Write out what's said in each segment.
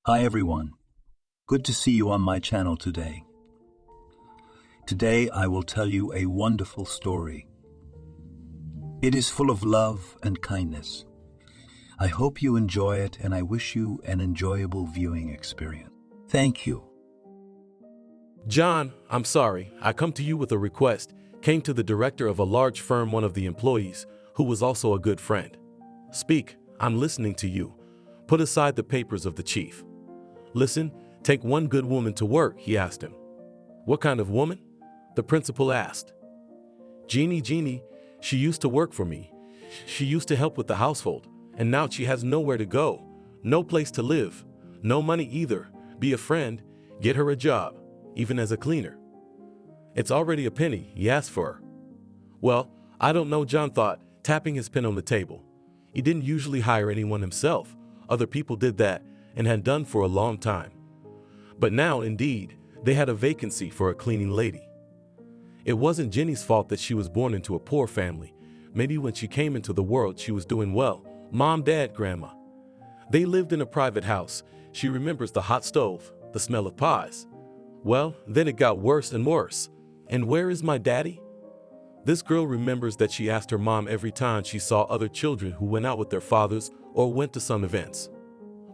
Hi everyone. Good to see you on my channel today. Today I will tell you a wonderful story. It is full of love and kindness. I hope you enjoy it and I wish you an enjoyable viewing experience. Thank you. John, I'm sorry. I come to you with a request. Came to the director of a large firm, one of the employees, who was also a good friend. Speak, I'm listening to you. Put aside the papers of the chief. Listen, take one good woman to work, he asked him. What kind of woman? The principal asked. Jeannie, she used to work for me. She used to help with the household, and now she has nowhere to go, no place to live, no money either. Be a friend, get her a job, even as a cleaner. It's already a penny, he asked for her. Well, I don't know, John thought, tapping his pen on the table. He didn't usually hire anyone himself. Other people did that and had done for a long time. But now, indeed, they had a vacancy for a cleaning lady. It wasn't Jenny's fault that she was born into a poor family. Maybe when she came into the world she was doing well. Mom, Dad, Grandma. They lived in a private house. She remembers the hot stove, the smell of pies. Well, then it got worse and worse. And where is my daddy? This girl remembers that she asked her mom every time she saw other children who went out with their fathers or went to some events.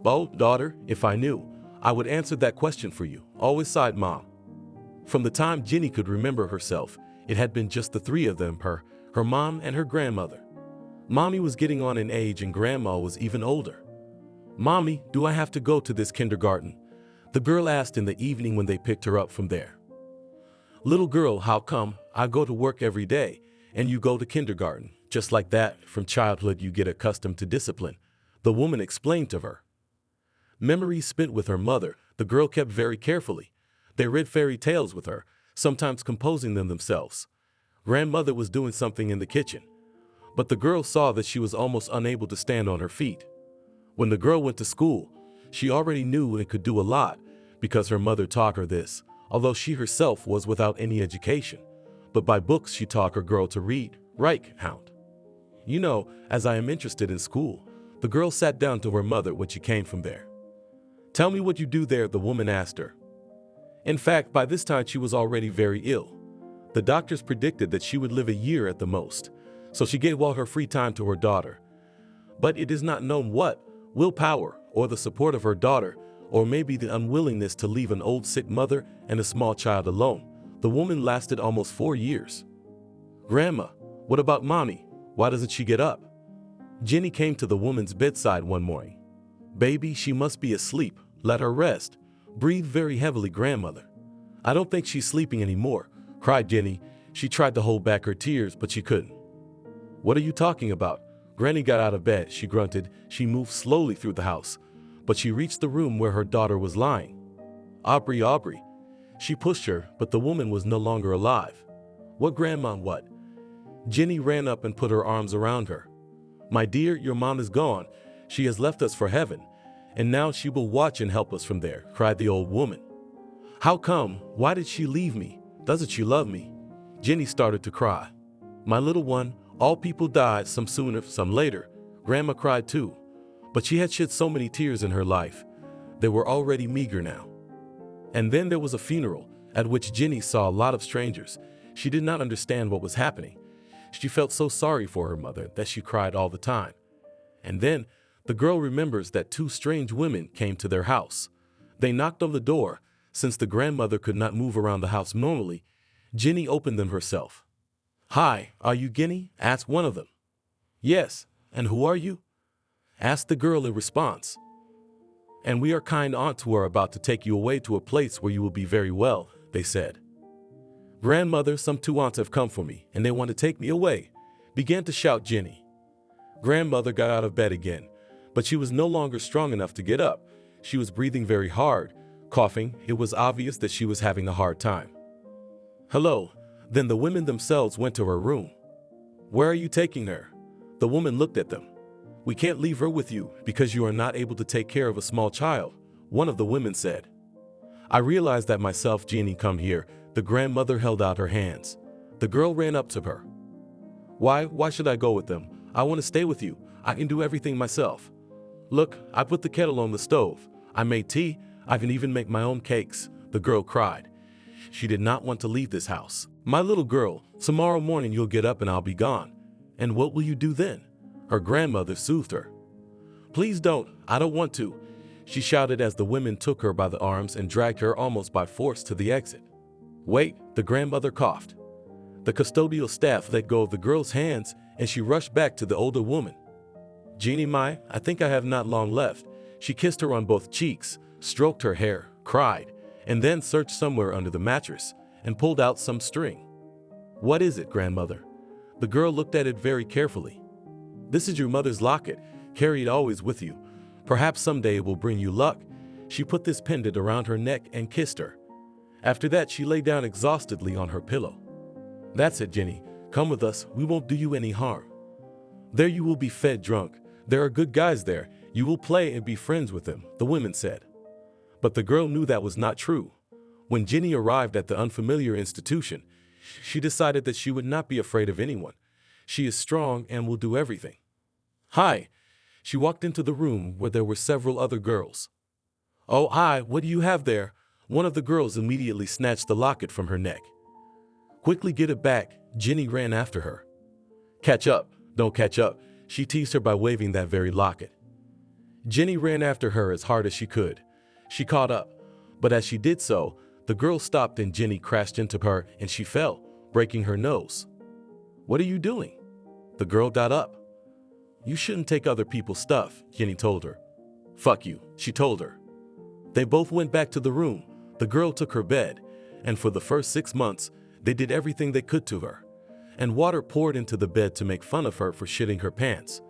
Oh, daughter, if I knew, I would answer that question for you, always sighed Mom. From the time Jenny could remember herself, it had been just the three of them, her mom and her grandmother. Mommy was getting on in age and Grandma was even older. Mommy, do I have to go to this kindergarten? The girl asked in the evening when they picked her up from there. Little girl, how come? I go to work every day and you go to kindergarten. Just like that, from childhood you get accustomed to discipline, the woman explained to her. Memories spent with her mother, the girl kept very carefully. They read fairy tales with her, sometimes composing them themselves. Grandmother was doing something in the kitchen, but the girl saw that she was almost unable to stand on her feet. When the girl went to school, she already knew and could do a lot because her mother taught her this, although she herself was without any education. But by books she taught her girl to read, write, count. You know, as I am interested in school, the girl sat down to her mother when she came from there. Tell me what you do there, the woman asked her. In fact, by this time she was already very ill. The doctors predicted that she would live a year at the most, so she gave all her free time to her daughter. But it is not known what, willpower, or the support of her daughter, or maybe the unwillingness to leave an old sick mother and a small child alone. The woman lasted almost 4 years. Grandma, what about Mommy? Why doesn't she get up? Jenny came to the woman's bedside one morning. Baby, she must be asleep. Let her rest. Breathe very heavily, grandmother. I don't think she's sleeping anymore, cried Jenny. She tried to hold back her tears, but she couldn't. What are you talking about? Granny got out of bed, she grunted. She moved slowly through the house, but she reached the room where her daughter was lying. Aubrey. She pushed her, but the woman was no longer alive. What, Grandma, what? Jenny ran up and put her arms around her. My dear, your mom is gone. She has left us for heaven, and now she will watch and help us from there, cried the old woman. How come? Why did she leave me? Doesn't she love me? Jenny started to cry. My little one, all people died, some sooner, some later. Grandma cried too, but she had shed so many tears in her life. They were already meager now. And then there was a funeral, at which Jenny saw a lot of strangers. She did not understand what was happening. She felt so sorry for her mother that she cried all the time. And then the girl remembers that 2 strange women came to their house. They knocked on the door. Since the grandmother could not move around the house normally, Jenny opened them herself. Hi, are you Jenny? Asked one of them. Yes, and who are you? Asked the girl in response. And we are kind aunts who are about to take you away to a place where you will be very well, they said. Grandmother, some 2 aunts have come for me, and they want to take me away, began to shout Jenny. Grandmother got out of bed again, but she was no longer strong enough to get up. She was breathing very hard, coughing. It was obvious that she was having a hard time. Hello. Then the women themselves went to her room. Where are you taking her? The woman looked at them. We can't leave her with you because you are not able to take care of a small child, one of the women said. I realized that myself, Jenny, come here. The grandmother held out her hands. The girl ran up to her. Why should I go with them? I want to stay with you. I can do everything myself. Look, I put the kettle on the stove. I made tea. I can even make my own cakes, the girl cried. She did not want to leave this house. My little girl, tomorrow morning you'll get up and I'll be gone. And what will you do then? Her grandmother soothed her. Please don't, I don't want to, she shouted as the women took her by the arms and dragged her almost by force to the exit. Wait, the grandmother coughed. The custodial staff let go of the girl's hands and she rushed back to the older woman. Jeannie Mai, I think I have not long left. She kissed her on both cheeks, stroked her hair, cried, and then searched somewhere under the mattress and pulled out some string. What is it, grandmother? The girl looked at it very carefully. This is your mother's locket. Carry it always with you. Perhaps someday it will bring you luck. She put this pendant around her neck and kissed her. After that, she lay down exhaustedly on her pillow. That's it, Jenny. Come with us. We won't do you any harm. There you will be fed drunk. There are good guys there. You will play and be friends with them, the women said. But the girl knew that was not true. When Jenny arrived at the unfamiliar institution, she decided that she would not be afraid of anyone. She is strong and will do everything. Hi. She walked into the room where there were several other girls. Oh, hi, what do you have there? One of the girls immediately snatched the locket from her neck. Quickly get it back, Jenny ran after her. Catch up, don't catch up, she teased her by waving that very locket. Jenny ran after her as hard as she could. She caught up, but as she did so, the girl stopped and Jenny crashed into her and she fell, breaking her nose. What are you doing? The girl got up. You shouldn't take other people's stuff, Jenny told her. Fuck you, she told her. They both went back to the room. The girl took her bed, and for the first 6 months, they did everything they could to her. And water poured into the bed to make fun of her for shitting her pants.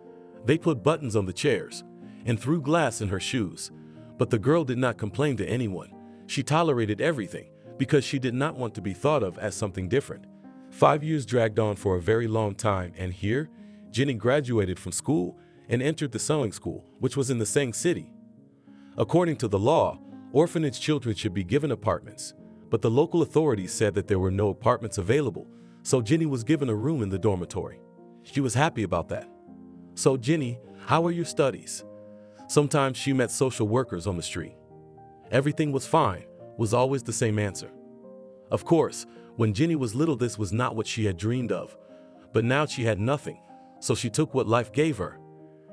They put buttons on the chairs and threw glass in her shoes. But the girl did not complain to anyone. She tolerated everything because she did not want to be thought of as something different. 5 years dragged on for a very long time, and here, Jenny graduated from school and entered the sewing school, which was in the same city. According to the law, orphanage children should be given apartments, but the local authorities said that there were no apartments available, so Jenny was given a room in the dormitory. She was happy about that. So Jenny, how are your studies? Sometimes she met social workers on the street. Everything was fine, was always the same answer. Of course, when Jenny was little, this was not what she had dreamed of, but now she had nothing, so she took what life gave her.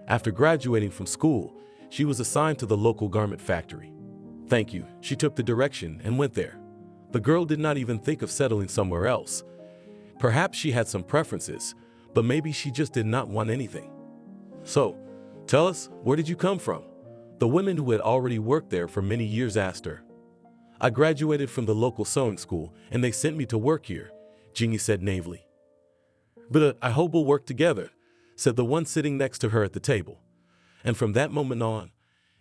After graduating from school, she was assigned to the local garment factory. Thank you, she took the direction and went there. The girl did not even think of settling somewhere else. Perhaps she had some preferences, but maybe she just did not want anything. So, tell us, where did you come from? The women who had already worked there for many years asked her. I graduated from the local sewing school and they sent me to work here, Jenny said naively. But I hope we'll work together, said the one sitting next to her at the table. And from that moment on,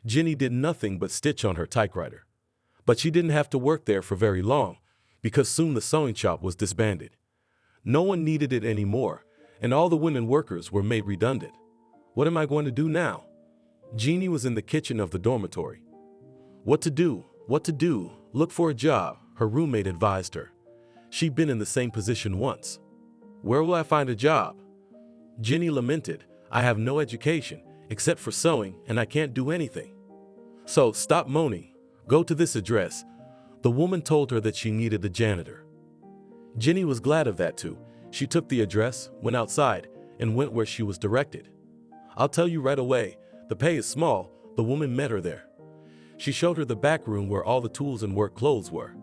Jenny did nothing but stitch on her typewriter. But she didn't have to work there for very long, because soon the sewing shop was disbanded. No one needed it anymore, and all the women workers were made redundant. What am I going to do now? Jeannie was in the kitchen of the dormitory. What to do? What to do? Look for a job, her roommate advised her. She'd been in the same position once. Where will I find a job? Jenny lamented, I have no education, except for sewing, and I can't do anything. So stop moaning. Go to this address. The woman told her that she needed a janitor. Jenny was glad of that too. She took the address, went outside, and went where she was directed. I'll tell you right away, the pay is small. The woman met her there. She showed her the back room where all the tools and work clothes were.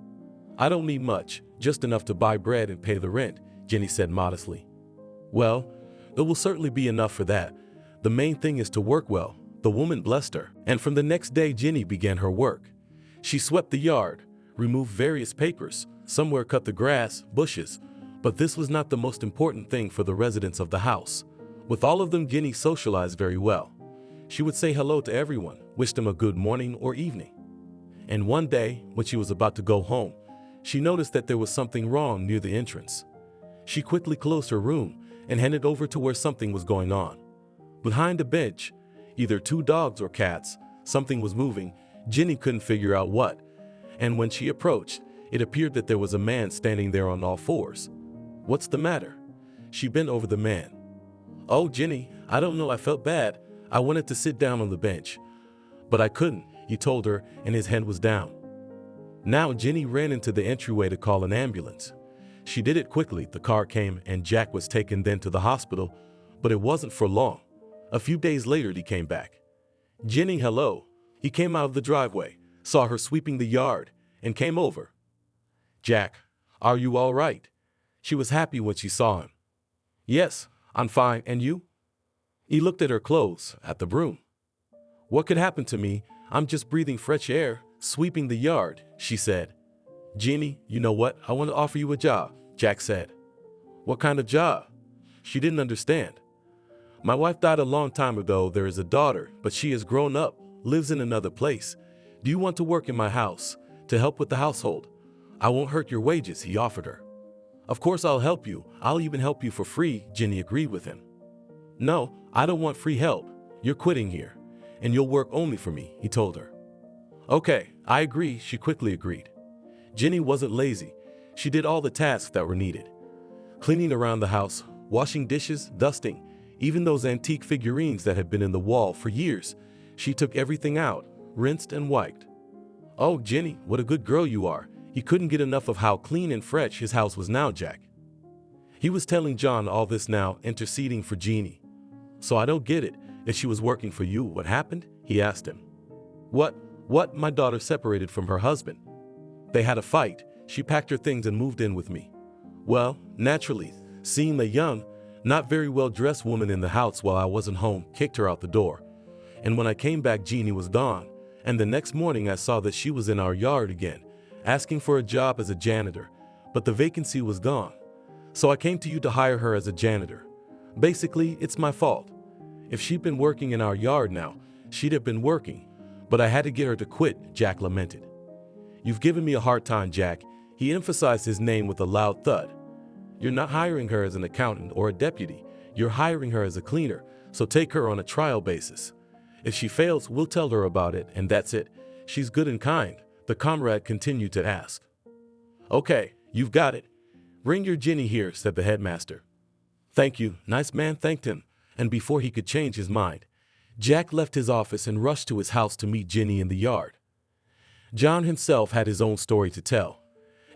I don't need much, just enough to buy bread and pay the rent, Jenny said modestly. Well, it will certainly be enough for that. The main thing is to work well, the woman blessed her. And from the next day, Jenny began her work. She swept the yard, removed various papers, somewhere cut the grass, bushes, but this was not the most important thing for the residents of the house. With all of them, Jenny socialized very well. She would say hello to everyone, wish them a good morning or evening. And one day, when she was about to go home, she noticed that there was something wrong near the entrance. She quickly closed her room and headed over to where something was going on. Behind a bench, either 2 dogs or cats, something was moving. Jenny couldn't figure out what. And when she approached, it appeared that there was a man standing there on all fours. What's the matter? She bent over the man. Oh, Jenny, I don't know, I felt bad. I wanted to sit down on the bench, but I couldn't. he told her, and his head was down. Now Jenny ran into the entryway to call an ambulance. She did it quickly. The car came and Jack was taken then to the hospital, but it wasn't for long. A few days later he came back. "Jenny, hello." He came out of the driveway, saw her sweeping the yard, and came over. "Jack, are you all right?" She was happy when she saw him. "Yes, I'm fine, and you?" He looked at her clothes, at the broom. "What could happen to me? I'm just breathing fresh air, sweeping the yard," she said. "Jenny, you know what? I want to offer you a job," Jack said. "What kind of job?" She didn't understand. "My wife died a long time ago. There is a daughter, but she has grown up, lives in another place. Do you want to work in my house, to help with the household? I won't hurt your wages," he offered her. "Of course I'll help you. I'll even help you for free," Jenny agreed with him. "No, I don't want free help. You're quitting here, and you'll work only for me," he told her. "Okay, I agree," she quickly agreed. Jenny wasn't lazy. She did all the tasks that were needed. Cleaning around the house, washing dishes, dusting, even those antique figurines that had been in the wall for years. She took everything out, rinsed and wiped. "Oh, Jenny, what a good girl you are." He couldn't get enough of how clean and fresh his house was now, Jack. He was telling John all this now, interceding for Jenny. "So I don't get it. If she was working for you, what happened?" he asked him. What? My daughter separated from her husband. They had a fight. She packed her things and moved in with me. Well, naturally, seeing the young, not very well-dressed woman in the house while I wasn't home kicked her out the door. And when I came back, Jenny was gone. And the next morning I saw that she was in our yard again, asking for a job as a janitor, but the vacancy was gone. So I came to you to hire her as a janitor. Basically, it's my fault. If she'd been working in our yard now, she'd have been working, but I had to get her to quit," Jack lamented. "You've given me a hard time, Jack." He emphasized his name with a loud thud. "You're not hiring her as an accountant or a deputy. You're hiring her as a cleaner, so take her on a trial basis. If she fails, we'll tell her about it, and that's it. She's good and kind," the comrade continued to ask. "Okay, you've got it. Bring your Jenny here," said the headmaster. "Thank you." Nice man thanked him, and before he could change his mind, Jack left his office and rushed to his house to meet Jenny in the yard. John himself had his own story to tell,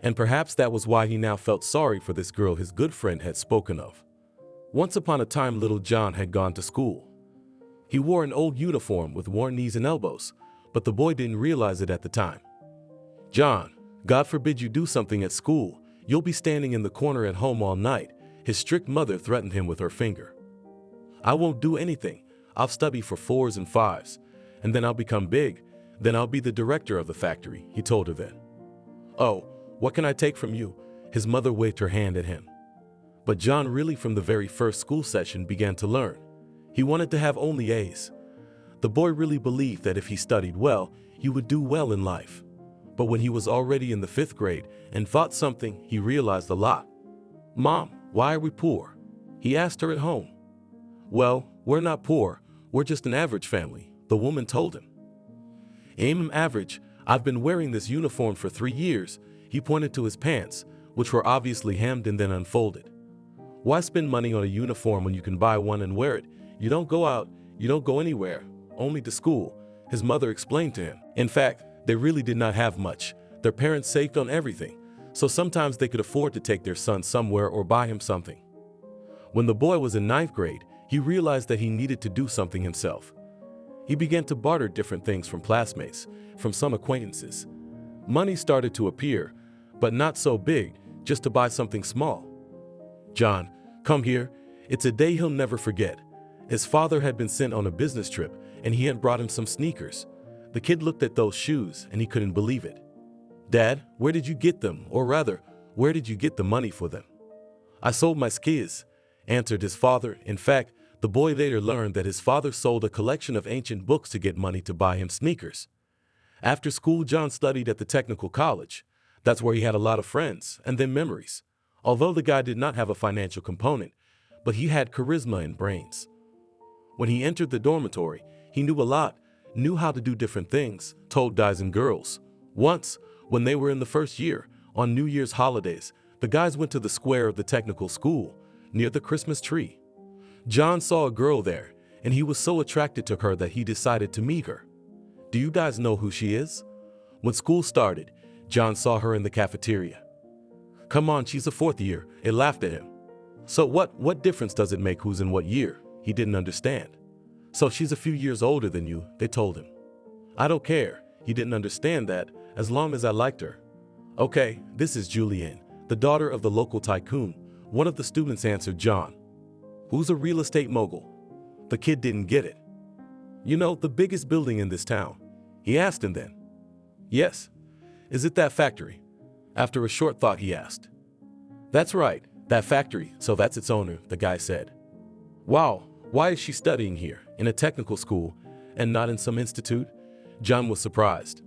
and perhaps that was why he now felt sorry for this girl his good friend had spoken of. Once upon a time, little John had gone to school. He wore an old uniform with worn knees and elbows, but the boy didn't realize it at the time. "John, God forbid you do something at school. You'll be standing in the corner at home all night," his strict mother threatened him with her finger. "I won't do anything. I'll study for 4s and 5s, and then I'll become big. Then I'll be the director of the factory," he told her then. "Oh, what can I take from you?" His mother waved her hand at him. But John really from the very first school session began to learn. He wanted to have only A's. The boy really believed that if he studied well, he would do well in life. But when he was already in the 5th grade and thought something, he realized a lot. "Mom, why are we poor?" he asked her at home. "Well, we're not poor. We're just an average family," the woman told him. "I'm average. I've been wearing this uniform for 3 years. He pointed to his pants, which were obviously hemmed and then unfolded. "Why spend money on a uniform when you can buy one and wear it? You don't go out, you don't go anywhere, only to school," his mother explained to him. In fact, they really did not have much. Their parents saved on everything, so sometimes they could afford to take their son somewhere or buy him something. When the boy was in 9th grade, he realized that he needed to do something himself. He began to barter different things from classmates, from some acquaintances. Money started to appear, but not so big, just to buy something small. "John, come here." It's a day he'll never forget. His father had been sent on a business trip, and he had brought him some sneakers. The kid looked at those shoes, and he couldn't believe it. "Dad, where did you get them? Or rather, where did you get the money for them?" "I sold my skis," answered his father. In fact, the boy later learned that his father sold a collection of ancient books to get money to buy him sneakers. After school, John studied at the technical college. That's where he had a lot of friends, and then memories. Although the guy did not have a financial component, but he had charisma and brains. When he entered the dormitory, he knew a lot, knew how to do different things, told guys and girls. Once, when they were in the first year, on New Year's holidays, the guys went to the square of the technical school, near the Christmas tree. John saw a girl there, and he was so attracted to her that he decided to meet her. Do you guys know who she is? When school started, John saw her in the cafeteria. Come on, she's a fourth year. It laughed at him. So what difference does it make who's in what year? He didn't understand. So she's a few years older than you, they told him. I don't care. He didn't understand that, as long as I liked her. Okay, this is Julianne, the daughter of the local tycoon. One of the students answered John. Who's a real estate mogul? The kid didn't get it. You know, the biggest building in this town. He asked him then. Yes. Is it that factory? After a short thought, he asked. That's right, that factory, so that's its owner, the guy said. Wow, why is she studying here, in a technical school, and not in some institute? John was surprised.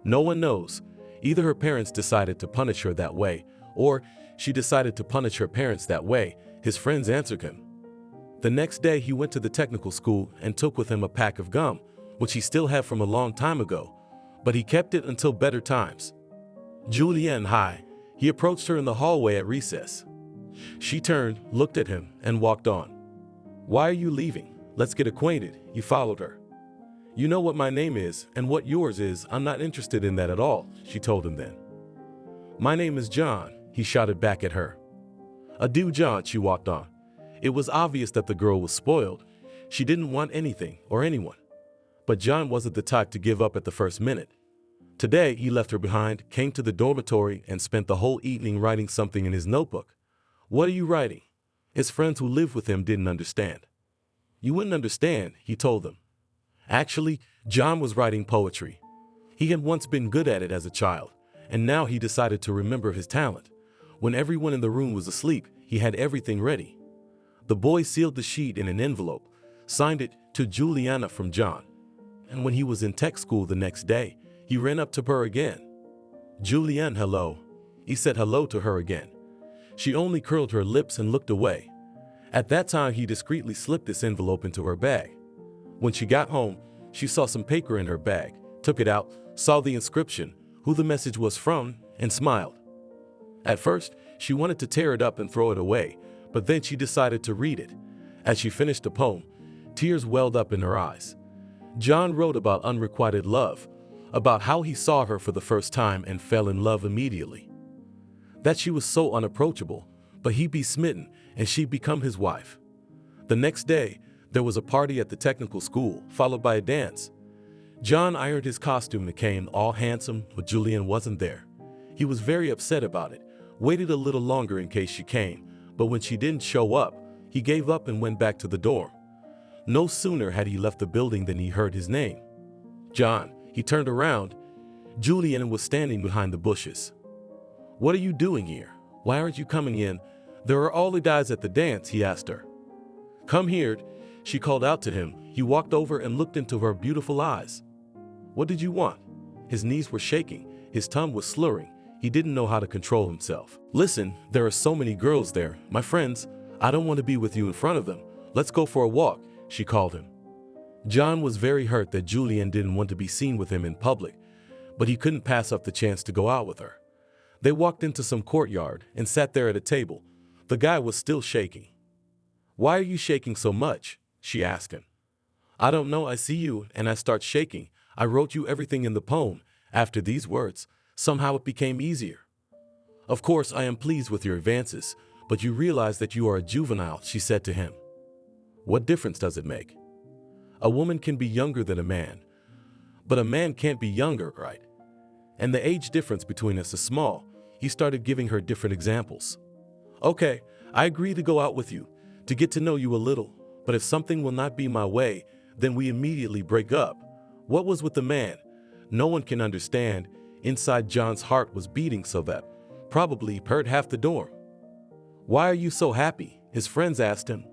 No one knows. Either her parents decided to punish her that way, or she decided to punish her parents that way, his friends answered him. The next day, he went to the technical school and took with him a pack of gum, which he still had from a long time ago, but he kept it until better times. Julianne, hi. He approached her in the hallway at recess. She turned, looked at him, and walked on. Why are you leaving? Let's get acquainted. He followed her. You know what my name is, and what yours is. I'm not interested in that at all, she told him then. My name is John, he shouted back at her. Adieu, John, she walked on. It was obvious that the girl was spoiled. She didn't want anything or anyone. But John wasn't the type to give up at the first minute. Today, he left her behind, came to the dormitory, and spent the whole evening writing something in his notebook. What are you writing? His friends who lived with him didn't understand. You wouldn't understand, he told them. Actually, John was writing poetry. He had once been good at it as a child, and now he decided to remember his talent. When everyone in the room was asleep, he had everything ready. The boy sealed the sheet in an envelope, signed it to Juliana from John. And when he was in tech school the next day, he ran up to her again. Julianne, hello. He said hello to her again. She only curled her lips and looked away. At that time, he discreetly slipped this envelope into her bag. When she got home, she saw some paper in her bag, took it out, saw the inscription, who the message was from, and smiled. At first, she wanted to tear it up and throw it away, but then she decided to read it. As she finished the poem, tears welled up in her eyes. John wrote about unrequited love, about how he saw her for the first time and fell in love immediately. That she was so unapproachable, but he'd be smitten and she'd become his wife. The next day, there was a party at the technical school, followed by a dance. John ironed his costume and came all handsome, but Julianne wasn't there. He was very upset about it, waited a little longer in case she came, but when she didn't show up, he gave up and went back to the dorm. No sooner had he left the building than he heard his name. John. He turned around. Julianne was standing behind the bushes. What are you doing here? Why aren't you coming in? There are all the guys at the dance, he asked her. Come here, she called out to him. He walked over and looked into her beautiful eyes. What did you want? His knees were shaking. His tongue was slurring. He didn't know how to control himself. Listen, there are so many girls there. My friends, I don't want to be with you in front of them. Let's go for a walk, she called him. John was very hurt that Julianne didn't want to be seen with him in public, but he couldn't pass up the chance to go out with her. They walked into some courtyard and sat there at a table. The guy was still shaking. Why are you shaking so much? She asked him. I don't know, I see you and I start shaking. I wrote you everything in the poem. After these words, somehow it became easier. Of course, I am pleased with your advances, but you realize that you are a juvenile, she said to him. What difference does it make? A woman can be younger than a man, but a man can't be younger, right? And the age difference between us is small. He started giving her different examples. Okay, I agree to go out with you, to get to know you a little, but if something will not be my way, then we immediately break up. What was with the man? No one can understand. Inside John's heart was beating so that probably he heard half the dorm. Why are you so happy? His friends asked him.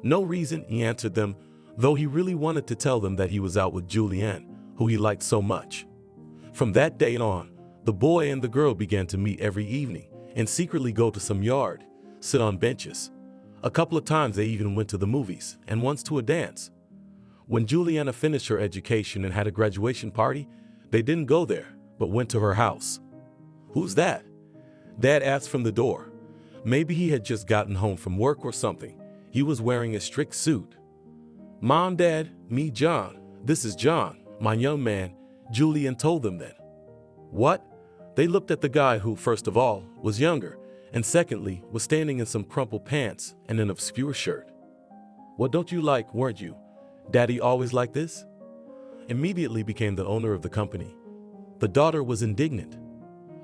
No reason, he answered them, though he really wanted to tell them that he was out with Julianne, who he liked so much. From that day on, the boy and the girl began to meet every evening and secretly go to some yard, sit on benches. A couple of times they even went to the movies and once to a dance. When Juliana finished her education and had a graduation party, they didn't go there, but went to her house. Who's that? Dad asked from the door. Maybe he had just gotten home from work or something. He was wearing a strict suit. Mom, Dad, me, John. This is John, My young man, Julian told them then. What? They looked at the guy who, first of all, was younger, and secondly, was standing in some crumpled pants and an obscure shirt. What don't you like, weren't you? Daddy always like this? Immediately became the owner of the company. The daughter was indignant.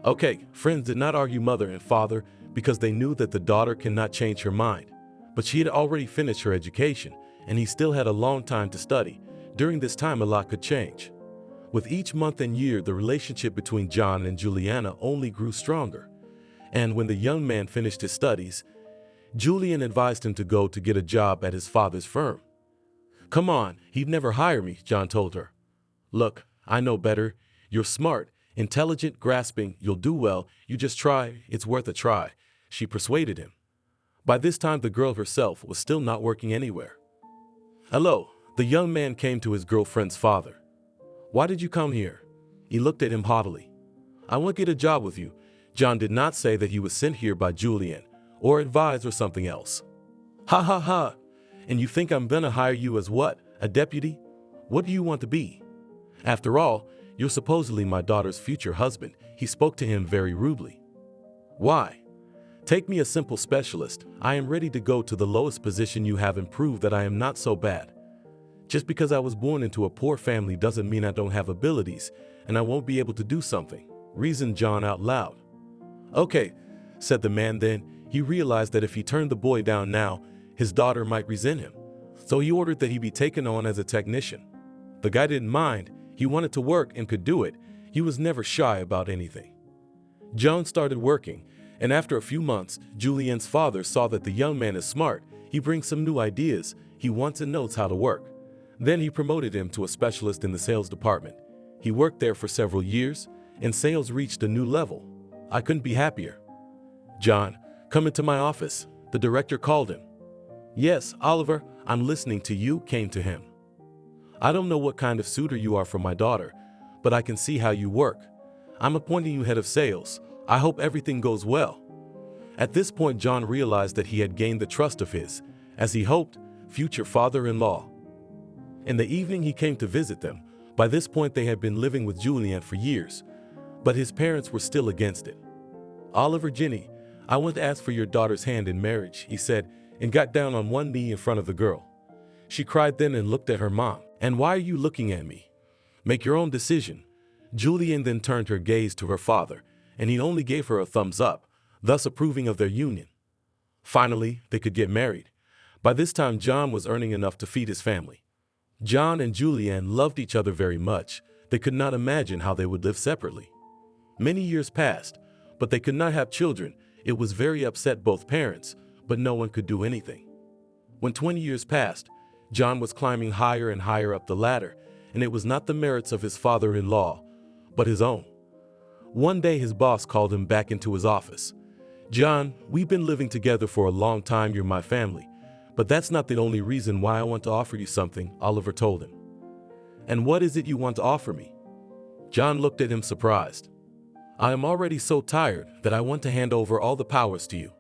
Okay, friends did not argue mother and father because they knew that the daughter cannot change her mind. But she had already finished her education, and he still had a long time to study. During this time, a lot could change. With each month and year, the relationship between John and Juliana only grew stronger. And when the young man finished his studies, Julian advised him to go to get a job at his father's firm. Come on, he'd never hire me, John told her. Look, I know better. You're smart, intelligent, grasping, you'll do well. You just try, it's worth a try, she persuaded him. By this time, the girl herself was still not working anywhere. Hello, the young man came to his girlfriend's father. Why did you come here? He looked at him haughtily. I want to get a job with you. John did not say that he was sent here by Julian, or advised or something else. Ha ha ha! And you think I'm gonna hire you as what? A deputy? What do you want to be? After all, you're supposedly my daughter's future husband. He spoke to him very rudely. Why? Take me a simple specialist. I am ready to go to the lowest position you have and prove that I am not so bad. Just because I was born into a poor family doesn't mean I don't have abilities and I won't be able to do something, reasoned John out loud. Okay, said the man then. He realized that if he turned the boy down now, his daughter might resent him. So he ordered that he be taken on as a technician. The guy didn't mind. He wanted to work and could do it. He was never shy about anything. John started working, and after a few months, Julian's father saw that the young man is smart. He brings some new ideas. He wants and knows how to work. Then he promoted him to a specialist in the sales department. He worked there for several years, and sales reached a new level. I couldn't be happier. John, come into my office. The director called him. Yes, Oliver, I'm listening to you, came to him. I don't know what kind of suitor you are for my daughter, but I can see how you work. I'm appointing you head of sales. I hope everything goes well. At this point, John realized that he had gained the trust of his, as he hoped, future father-in-law. In the evening, he came to visit them. By this point, they had been living with Julian for years, but his parents were still against it. Oliver, Jenny, I want to ask for your daughter's hand in marriage, he said, and got down on one knee in front of the girl. She cried then and looked at her mom. And why are you looking at me? Make your own decision. Julian then turned her gaze to her father, and he only gave her a thumbs up, thus approving of their union. Finally, they could get married. By this time, John was earning enough to feed his family. John and Julianne loved each other very much. They could not imagine how they would live separately. Many years passed, but they could not have children. It was very upset both parents, but no one could do anything. When 20 years passed, John was climbing higher and higher up the ladder, and it was not the merits of his father-in-law, but his own. One day his boss called him back into his office. John, we've been living together for a long time, you're my family, but that's not the only reason why I want to offer you something, Oliver told him. And what is it you want to offer me? John looked at him surprised. I am already so tired that I want to hand over all the powers to you.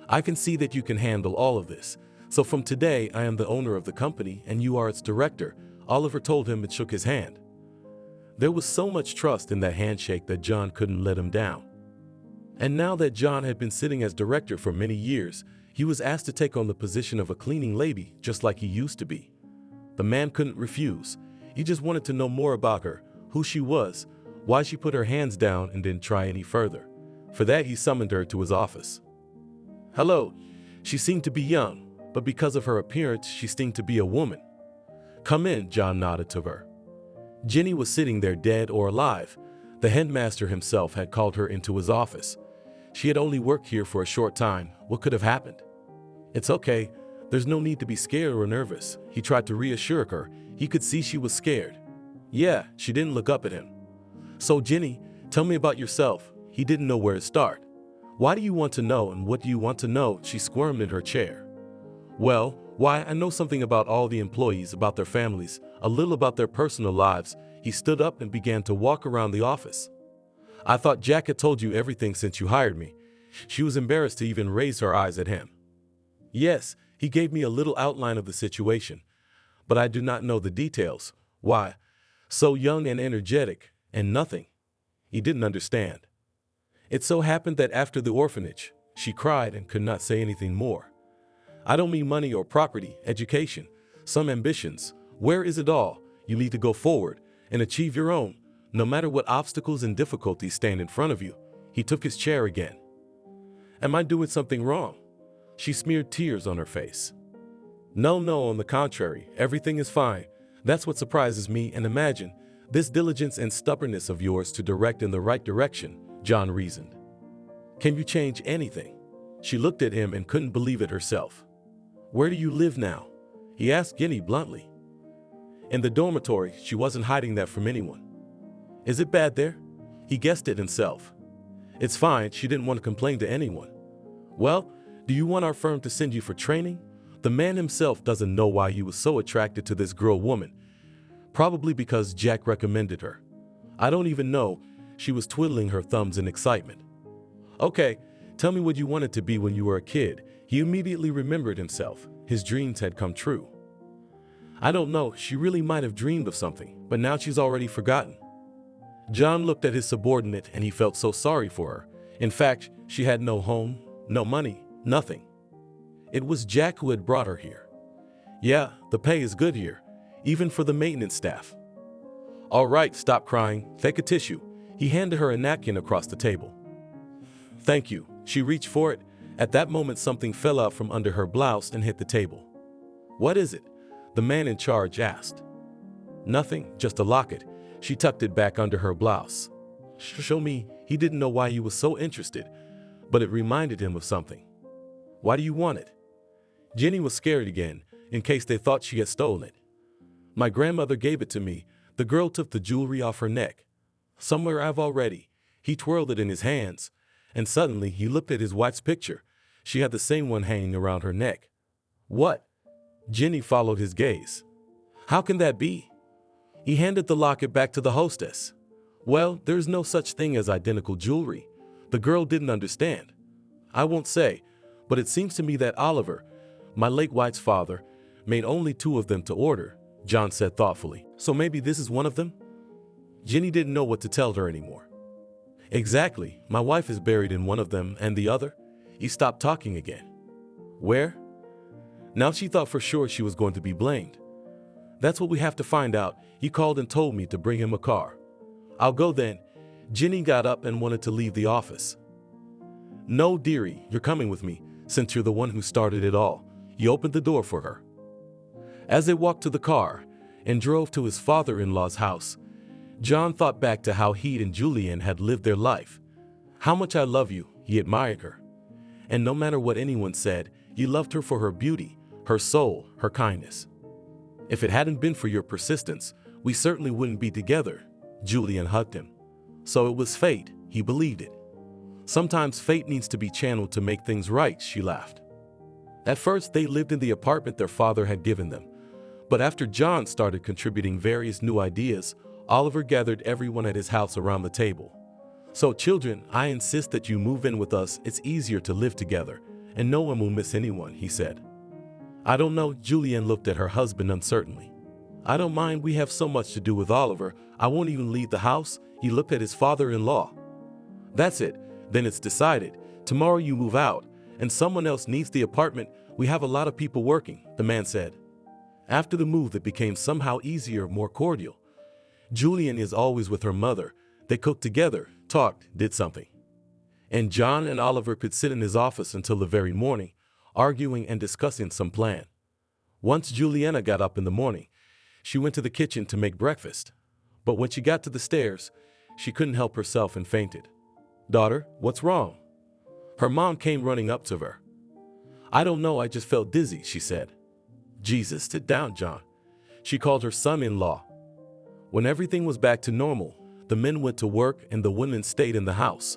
I can see that you can handle all of this. So from today, I am the owner of the company and you are its director, Oliver told him and shook his hand. There was so much trust in that handshake that John couldn't let him down. And now that John had been sitting as director for many years, he was asked to take on the position of a cleaning lady, just like he used to be. The man couldn't refuse. He just wanted to know more about her, who she was, why she put her hands down and didn't try any further. For that, he summoned her to his office. Hello. She seemed to be young, but because of her appearance, she seemed to be a woman. Come in, John nodded to her. Jenny was sitting there dead or alive. The headmaster himself had called her into his office. She had only worked here for a short time. What could have happened? It's okay. There's no need to be scared or nervous. He tried to reassure her. He could see she was scared. Yeah, she didn't look up at him. So Jenny, tell me about yourself. He didn't know where to start. Why do you want to know and what do you want to know? She squirmed in her chair. Well, why, I know something about all the employees, about their families, a little about their personal lives. He stood up and began to walk around the office. I thought Jack had told you everything since you hired me. She was embarrassed to even raise her eyes at him. Yes, he gave me a little outline of the situation, but I do not know the details. Why? So young and energetic, and nothing. He didn't understand. It so happened that after the orphanage, she cried and could not say anything more. I don't mean money or property, education, some ambitions. Where is it all? You need to go forward and achieve your own, no matter what obstacles and difficulties stand in front of you. He took his chair again. Am I doing something wrong? She smeared tears on her face. No, on the contrary, everything is fine. That's what surprises me, and imagine this diligence and stubbornness of yours to direct in the right direction, John reasoned. Can you change anything? She looked at him and couldn't believe it herself. Where do you live now? He asked Jenny bluntly. In the dormitory. She wasn't hiding that from anyone. Is it bad there? He guessed it himself. It's fine, she didn't want to complain to anyone. Well, do you want our firm to send you for training? The man himself doesn't know why he was so attracted to this girl woman. Probably because Jack recommended her. I don't even know. She was twiddling her thumbs in excitement. Okay, tell me what you wanted to be when you were a kid. He immediately remembered himself. His dreams had come true. I don't know, she really might have dreamed of something, but now she's already forgotten. John looked at his subordinate and he felt so sorry for her. In fact, she had no home, no money, nothing. It was Jack who had brought her here. Yeah, the pay is good here, even for the maintenance staff. All right, stop crying, take a tissue. He handed her a napkin across the table. Thank you. She reached for it. At that moment, something fell out from under her blouse and hit the table. What is it? The man in charge asked. Nothing, just a locket. She tucked it back under her blouse. Show me. He didn't know why he was so interested, but it reminded him of something. Why do you want it? Jenny was scared again, in case they thought she had stolen it. My grandmother gave it to me. The girl took the jewelry off her neck. Somewhere I've already. He twirled it in his hands, and suddenly he looked at his wife's picture. She had the same one hanging around her neck. What? Jenny followed his gaze. How can that be? He handed the locket back to the hostess. Well, there's no such thing as identical jewelry. The girl didn't understand. I won't say, but it seems to me that Oliver, my late wife's father, made only 2 of them to order, John said thoughtfully. So maybe this is one of them? Jenny didn't know what to tell her anymore. Exactly. My wife is buried in one of them, and the other? He stopped talking again. Where? Now she thought for sure she was going to be blamed. That's what we have to find out. He called and told me to bring him a car. I'll go then. Jenny got up and wanted to leave the office. No, dearie, you're coming with me, since you're the one who started it all. He opened the door for her. As they walked to the car and drove to his father-in-law's house, John thought back to how he and Julian had lived their life. How much I love you, he admired her. And no matter what anyone said, he loved her for her beauty, her soul, her kindness. If it hadn't been for your persistence, we certainly wouldn't be together, Julian hugged him. So it was fate, he believed it. Sometimes fate needs to be channeled to make things right, she laughed. At first, they lived in the apartment their father had given them. But after John started contributing various new ideas, Oliver gathered everyone at his house around the table. So children, I insist that you move in with us. It's easier to live together, and no one will miss anyone, he said. I don't know, Julian looked at her husband uncertainly. I don't mind, we have so much to do with Oliver. I won't even leave the house. He looked at his father-in-law. That's it, then it's decided. Tomorrow you move out, and someone else needs the apartment. We have a lot of people working, the man said. After the move, it became somehow easier, more cordial. Julian is always with her mother. They cooked together, talked, did something. And John and Oliver could sit in his office until the very morning, arguing and discussing some plan. Once Juliana got up in the morning, she went to the kitchen to make breakfast. But when she got to the stairs, she couldn't help herself and fainted. Daughter, what's wrong? Her mom came running up to her. I don't know, I just felt dizzy, she said. Jesus, sit down, John. She called her son-in-law. When everything was back to normal, the men went to work and the women stayed in the house.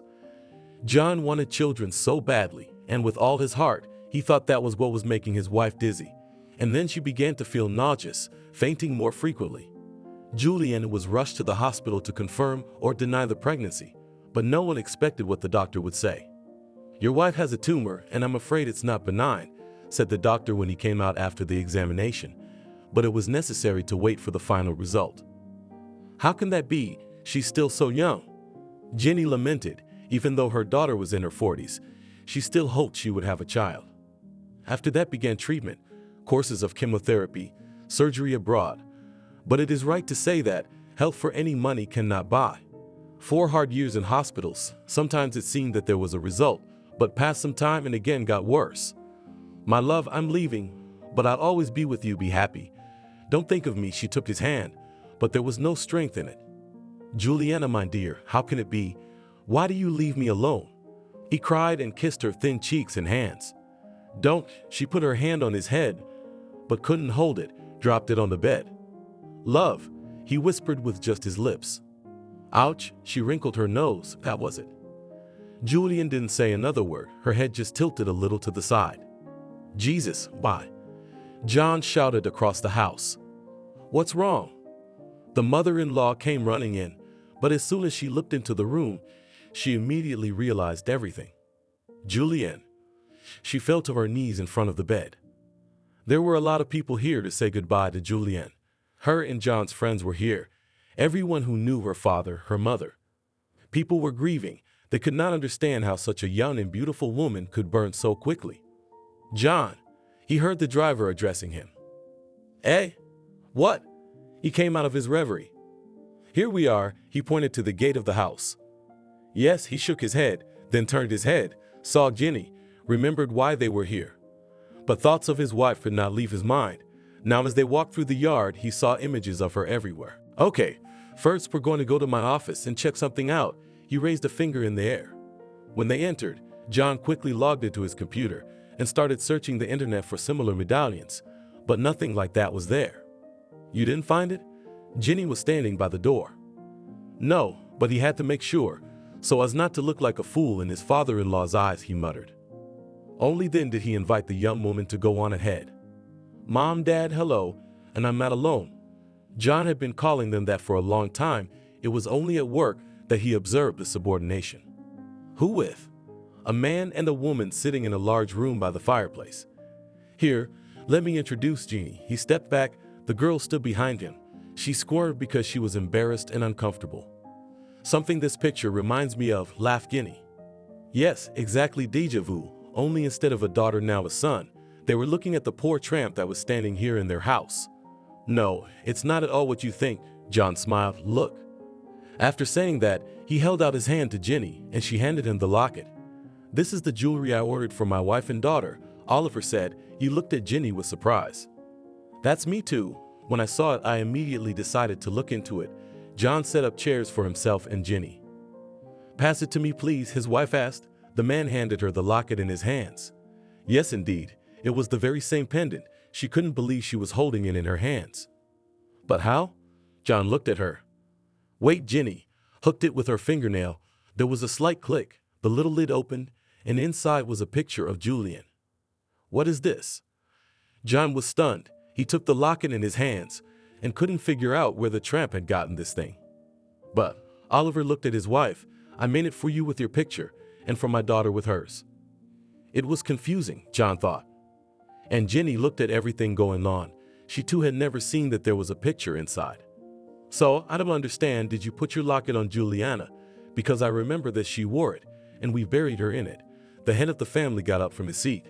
John wanted children so badly, and with all his heart, he thought that was what was making his wife dizzy. And then she began to feel nauseous, fainting more frequently. Julian was rushed to the hospital to confirm or deny the pregnancy, but no one expected what the doctor would say. Your wife has a tumor, and I'm afraid it's not benign, said the doctor when he came out after the examination, but it was necessary to wait for the final result. How can that be? She's still so young. Jenny lamented. Even though her daughter was in her 40s, she still hoped she would have a child. After that began treatment, courses of chemotherapy, surgery abroad. But it is right to say that health for any money cannot buy. 4 hard years in hospitals, sometimes it seemed that there was a result, but passed some time and again got worse. My love, I'm leaving, but I'll always be with you, be happy. Don't think of me, she took his hand, but there was no strength in it. Juliana, my dear, how can it be? Why do you leave me alone? He cried and kissed her thin cheeks and hands. Don't, she put her hand on his head, but couldn't hold it, dropped it on the bed. Love, he whispered with just his lips. Ouch, she wrinkled her nose, that was it. Julian didn't say another word, her head just tilted a little to the side. Jesus, why? John shouted across the house. What's wrong? The mother-in-law came running in, but as soon as she looked into the room, she immediately realized everything. Julian. She fell to her knees in front of the bed. There were a lot of people here to say goodbye to Julian. Her and John's friends were here. Everyone who knew her father, her mother. People were grieving. They could not understand how such a young and beautiful woman could burn so quickly. John, he heard the driver addressing him. Eh? What? He came out of his reverie. Here we are, he pointed to the gate of the house. Yes, he shook his head, then turned his head, saw Jenny, remembered why they were here. But thoughts of his wife could not leave his mind. Now as they walked through the yard, he saw images of her everywhere. Okay, first we're going to go to my office and check something out. He raised a finger in the air. When they entered, John quickly logged into his computer and started searching the internet for similar medallions, but nothing like that was there. You didn't find it? Jenny was standing by the door. No, but he had to make sure, so as not to look like a fool in his father-in-law's eyes, he muttered. Only then did he invite the young woman to go on ahead. Mom, Dad, hello, and I'm not alone. John had been calling them that for a long time. It was only at work that he observed the subordination. Who with? A man and a woman sitting in a large room by the fireplace. Here, let me introduce Jeannie. He stepped back. The girl stood behind him. She squirmed because she was embarrassed and uncomfortable. Something this picture reminds me of, laughed Jenny. Yes, exactly, déjà vu, only instead of a daughter now a son. They were looking at the poor tramp that was standing here in their house. No, it's not at all what you think, John smiled. Look. After saying that, he held out his hand to Jenny, and she handed him the locket. This is the jewelry I ordered for my wife and daughter, Oliver said. He looked at Jenny with surprise. That's me too. When I saw it, I immediately decided to look into it. John set up chairs for himself and Jenny. Pass it to me, please, his wife asked. The man handed her the locket in his hands. Yes, indeed. It was the very same pendant. She couldn't believe she was holding it in her hands. But how? John looked at her. Wait, Jenny hooked it with her fingernail. There was a slight click. The little lid opened, and inside was a picture of Julian. What is this? John was stunned. He took the locket in his hands and couldn't figure out where the tramp had gotten this thing. But Oliver looked at his wife. I made it for you with your picture, and for my daughter with hers. It was confusing, John thought. And Jenny looked at everything going on. She too had never seen that there was a picture inside. So, I don't understand, did you put your locket on Juliana? Because I remember that she wore it, and we buried her in it. The head of the family got up from his seat.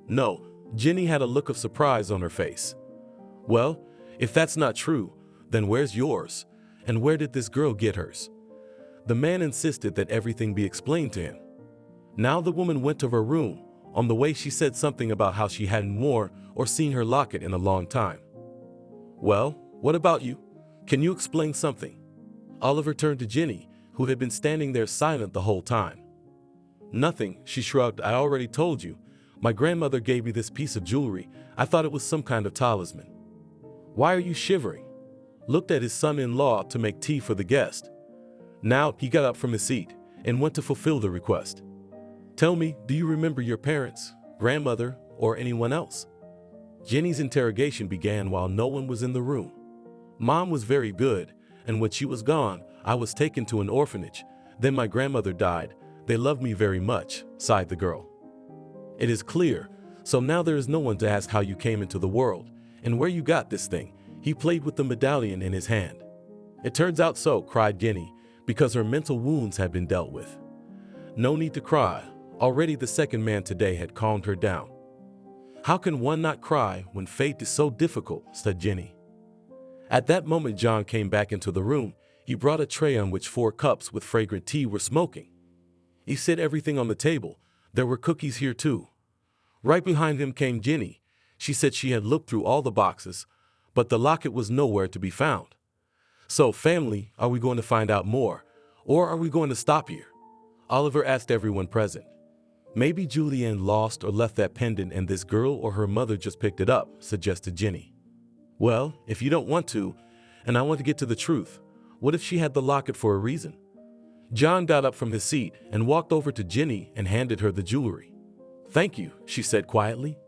No, Jenny had a look of surprise on her face. Well, if that's not true, then where's yours? And where did this girl get hers? The man insisted that everything be explained to him. Now the woman went to her room. On the way she said something about how she hadn't worn or seen her locket in a long time. Well, what about you? Can you explain something? Oliver turned to Jenny, who had been standing there silent the whole time. Nothing, she shrugged. I already told you. My grandmother gave me this piece of jewelry. I thought it was some kind of talisman. Why are you shivering? Looked at his son-in-law to make tea for the guest. Now he got up from his seat and went to fulfill the request. Tell me, do you remember your parents, grandmother, or anyone else? Jenny's interrogation began while no one was in the room. Mom was very good, and when she was gone, I was taken to an orphanage. Then my grandmother died. They loved me very much, sighed the girl. It is clear. So now there is no one to ask how you came into the world, and where you got this thing. He played with the medallion in his hand. It turns out so, cried Jenny, because her mental wounds had been dealt with. No need to cry. Already the second man today had calmed her down. How can one not cry when fate is so difficult, said Jenny. At that moment John came back into the room. He brought a tray on which 4 cups with fragrant tea were smoking. He set everything on the table. There were cookies here too. Right behind him came Jenny. She said she had looked through all the boxes, but the locket was nowhere to be found. So, family, are we going to find out more, or are we going to stop here? Oliver asked everyone present. Maybe Julianne lost or left that pendant and this girl or her mother just picked it up, suggested Jenny. Well, if you don't want to, and I want to get to the truth, what if she had the locket for a reason? John got up from his seat and walked over to Jenny and handed her the jewelry. Thank you, she said quietly.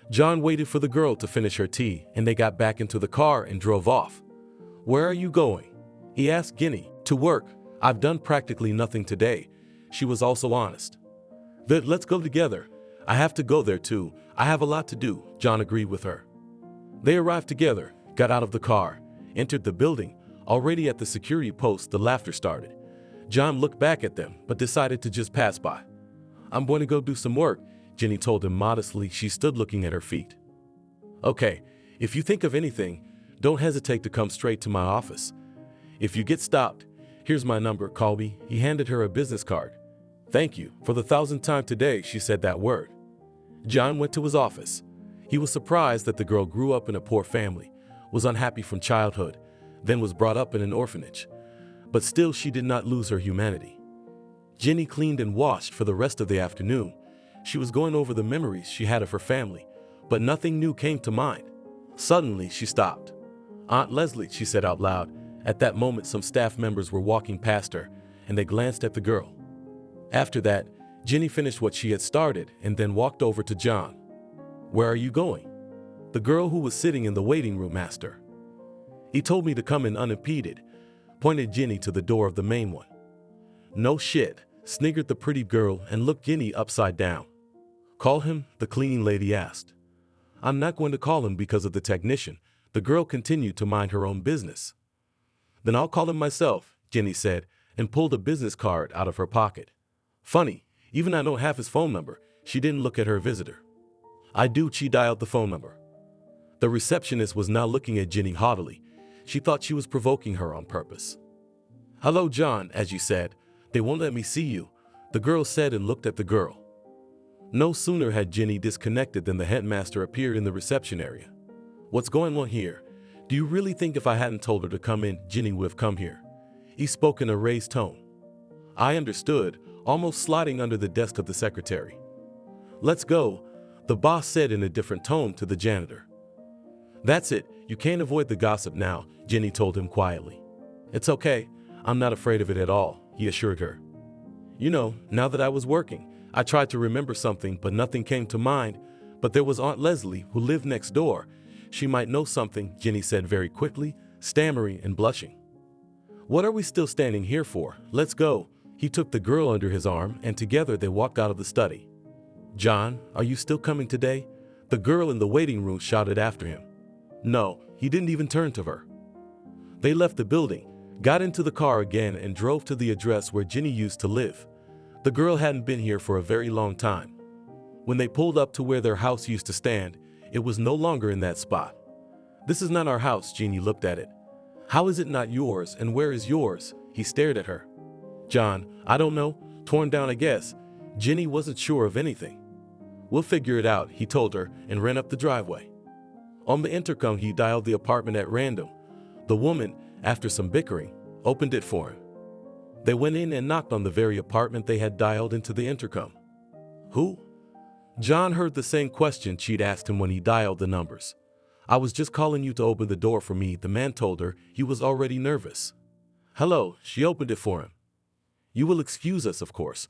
John waited for the girl to finish her tea and they got back into the car and drove off. Where are you going? He asked Jenny. To work. I've done practically nothing today. She was also honest. Then let's go together. I have to go there too. I have a lot to do, John agreed with her. They arrived together, got out of the car, entered the building. Already at the security post, the laughter started. John looked back at them, but decided to just pass by. I'm going to go do some work, Jenny told him modestly. She stood looking at her feet. Okay, if you think of anything, don't hesitate to come straight to my office. If you get stopped, here's my number, call me. He handed her a business card. Thank you, for the 1,000th time today, she said that word. John went to his office. He was surprised that the girl grew up in a poor family, was unhappy from childhood, then was brought up in an orphanage. But still she did not lose her humanity. Jenny cleaned and washed for the rest of the afternoon. She was going over the memories she had of her family, but nothing new came to mind. Suddenly she stopped. Aunt Leslie, she said out loud. At that moment some staff members were walking past her, and they glanced at the girl. After that, Jenny finished what she had started and then walked over to John. Where are you going? The girl who was sitting in the waiting room asked her. He told me to come in unimpeded, pointed Jenny to the door of the main one. No shit, sniggered the pretty girl and looked Jenny upside down. Call him? The cleaning lady asked. I'm not going to call him because of the technician. The girl continued to mind her own business. Then I'll call him myself, Jenny said, and pulled a business card out of her pocket. Funny, even I don't have his phone number. She didn't look at her visitor. I do, she dialed the phone number. The receptionist was now looking at Jenny haughtily. She thought she was provoking her on purpose. Hello, John, as you said. They won't let me see you, the girl said and looked at the girl. No sooner had Jenny disconnected than the headmaster appeared in the reception area. What's going on here? Do you really think if I hadn't told her to come in, Jenny would have come here? He spoke in a raised tone. I understood, almost sliding under the desk of the secretary. Let's go, the boss said in a different tone to the janitor. That's it, you can't avoid the gossip now, Jenny told him quietly. It's okay, I'm not afraid of it at all, he assured her. You know, now that I was working, I tried to remember something, but nothing came to mind. But there was Aunt Leslie, who lived next door. She might know something, Jenny said very quickly, stammering and blushing. What are we still standing here for? Let's go. He took the girl under his arm, and together they walked out of the study. John, are you still coming today? The girl in the waiting room shouted after him. No, he didn't even turn to her. They left the building, got into the car again, and drove to the address where Jenny used to live. The girl hadn't been here for a very long time. When they pulled up to where their house used to stand, it was no longer in that spot. This is not our house, Jenny looked at it. How is it not yours, and where is yours? He stared at her. John, I don't know, torn down I guess. Jenny wasn't sure of anything. We'll figure it out, he told her, and ran up the driveway. On the intercom he dialed the apartment at random. The woman, after some bickering, opened it for him. They went in and knocked on the very apartment they had dialed into the intercom. Who? John heard the same question she'd asked him when he dialed the numbers. I was just calling you to open the door for me, the man told her. He was already nervous. Hello, she opened it for him. You will excuse us, of course,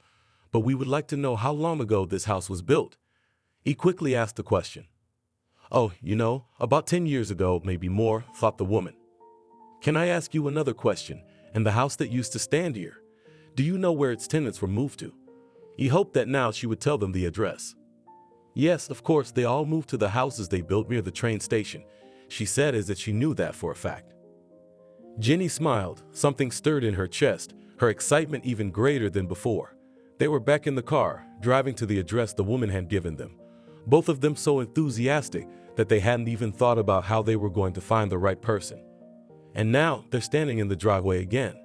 but we would like to know how long ago this house was built. He quickly asked the question. Oh, you know, about 10 years ago, maybe more, thought the woman. Can I ask you another question? And the house that used to stand here, do you know where its tenants were moved to? He hoped that now she would tell them the address. Yes, of course, they all moved to the houses they built near the train station, she said as if she knew that for a fact. Jenny smiled. Something stirred in her chest, her excitement even greater than before. They were back in the car, driving to the address the woman had given them. Both of them so enthusiastic that they hadn't even thought about how they were going to find the right person. And now they're standing in the driveway again.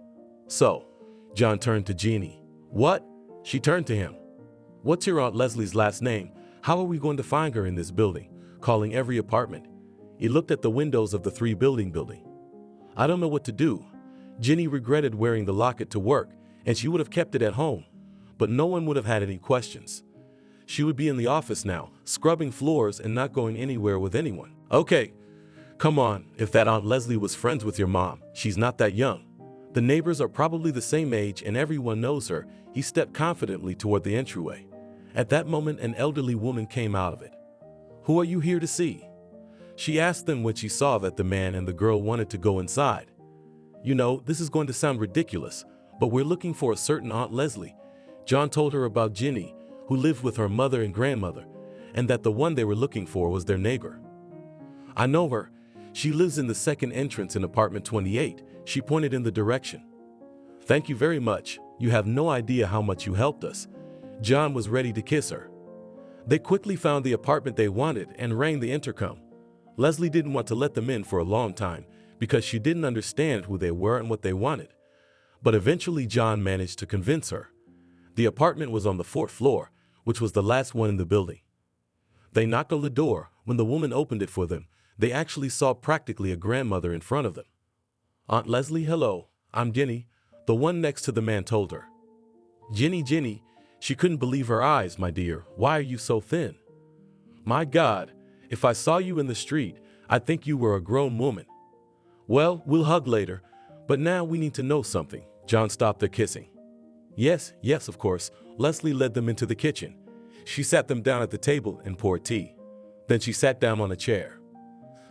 So, John turned to Jeannie. What? She turned to him. What's your Aunt Leslie's last name? How are we going to find her in this building? Calling every apartment. He looked at the windows of the three-building building. I don't know what to do. Jenny regretted wearing the locket to work, and she would have kept it at home. But no one would have had any questions. She would be in the office now, scrubbing floors and not going anywhere with anyone. Okay, come on, if that Aunt Leslie was friends with your mom, she's not that young. The neighbors are probably the same age and everyone knows her. He stepped confidently toward the entryway. At that moment, an elderly woman came out of it. Who are you here to see? She asked them when she saw that the man and the girl wanted to go inside. You know, this is going to sound ridiculous, but we're looking for a certain Aunt Leslie. John told her about Jenny, who lived with her mother and grandmother, and that the one they were looking for was their neighbor. I know her. She lives in the second entrance in apartment 28. She pointed in the direction. Thank you very much. You have no idea how much you helped us. John was ready to kiss her. They quickly found the apartment they wanted and rang the intercom. Leslie didn't want to let them in for a long time because she didn't understand who they were and what they wanted. But eventually John managed to convince her. The apartment was on the 4th floor, which was the last one in the building. They knocked on the door. When the woman opened it for them, they actually saw practically a grandmother in front of them. Aunt Leslie, hello, I'm Jenny, the one next to the man told her. Jenny, she couldn't believe her eyes, my dear. Why are you so thin? My God, if I saw you in the street, I'd think you were a grown woman. Well, we'll hug later, but now we need to know something. John stopped their kissing. Yes, of course. Leslie led them into the kitchen. She sat them down at the table and poured tea. Then she sat down on a chair.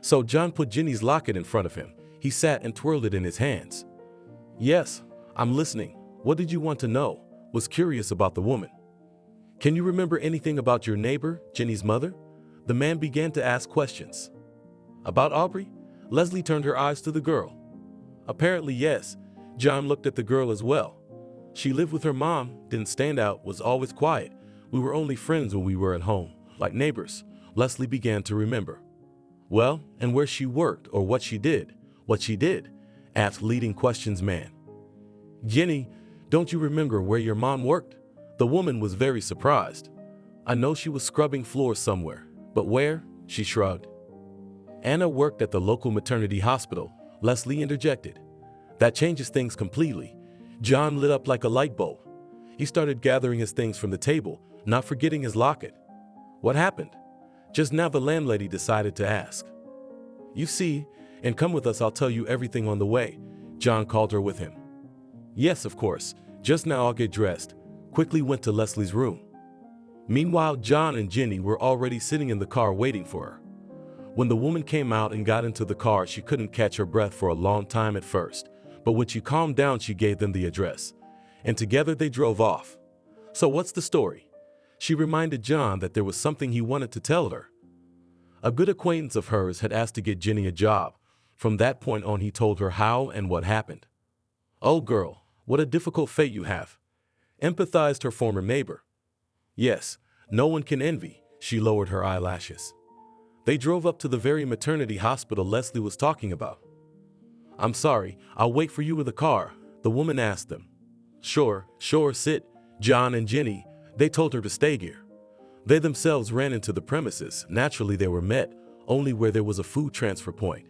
So John put Jenny's locket in front of him. He sat and twirled it in his hands. Yes, I'm listening. What did you want to know? Was curious about the woman. Can you remember anything about your neighbor, Jenny's mother? The man began to ask questions. About Aubrey? Leslie turned her eyes to the girl. Apparently, yes. John looked at the girl as well. She lived with her mom, didn't stand out, was always quiet. We were only friends when we were at home, like neighbors. Leslie began to remember. Well, and where she worked or what she did? What she did? Asked leading questions man. Jenny, don't you remember where your mom worked? The woman was very surprised. I know she was scrubbing floors somewhere, but where? She shrugged. Anna worked at the local maternity hospital, Leslie interjected. That changes things completely. John lit up like a light bulb. He started gathering his things from the table, not forgetting his locket. What happened? Just now the landlady decided to ask. You see, and come with us, I'll tell you everything on the way. John called her with him. Yes, of course. Just now I'll get dressed. Quickly went to Leslie's room. Meanwhile, John and Jenny were already sitting in the car waiting for her. When the woman came out and got into the car, she couldn't catch her breath for a long time at first. But when she calmed down, she gave them the address. And together they drove off. So what's the story? She reminded John that there was something he wanted to tell her. A good acquaintance of hers had asked to get Jenny a job. From that point on, he told her how and what happened. Oh girl, what a difficult fate you have. Empathized her former neighbor. Yes, no one can envy. She lowered her eyelashes. They drove up to the very maternity hospital Leslie was talking about. I'm sorry, I'll wait for you in the car, the woman asked them. Sure, sit. John and Jenny, they told her to stay here. They themselves ran into the premises. Naturally, they were met only where there was a food transfer point.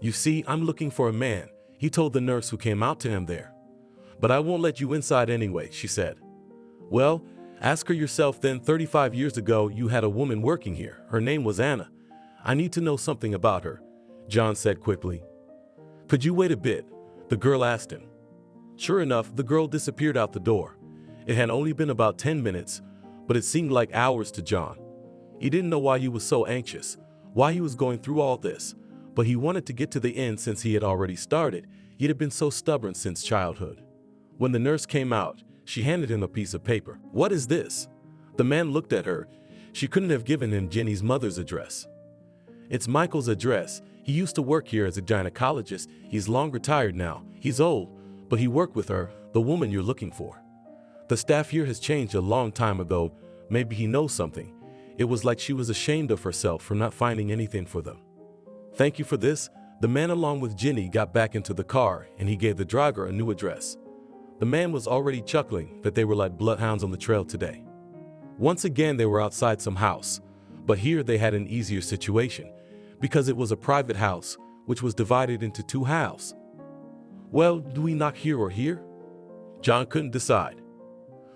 You see, I'm looking for a man, he told the nurse who came out to him there. But I won't let you inside anyway, she said. Well, ask her yourself then. 35 years ago, you had a woman working here. Her name was Anna. I need to know something about her, John said quickly. Could you wait a bit? The girl asked him. Sure enough, the girl disappeared out the door. It had only been about 10 minutes, but it seemed like hours to John. He didn't know why he was so anxious, why he was going through all this, but he wanted to get to the end since he had already started. He had been so stubborn since childhood. When the nurse came out, she handed him a piece of paper. What is this? The man looked at her. She couldn't have given him Jenny's mother's address. It's Michael's address. He used to work here as a gynecologist. He's long retired now. He's old, but he worked with her, the woman you're looking for. The staff here has changed a long time ago. Maybe he knows something. It was like she was ashamed of herself for not finding anything for them. Thank you for this. The man along with Jenny got back into the car and he gave the driver a new address. The man was already chuckling that they were like bloodhounds on the trail today. Once again, they were outside some house, but here they had an easier situation because it was a private house which was divided into two halves. Well, do we knock here or here? John couldn't decide.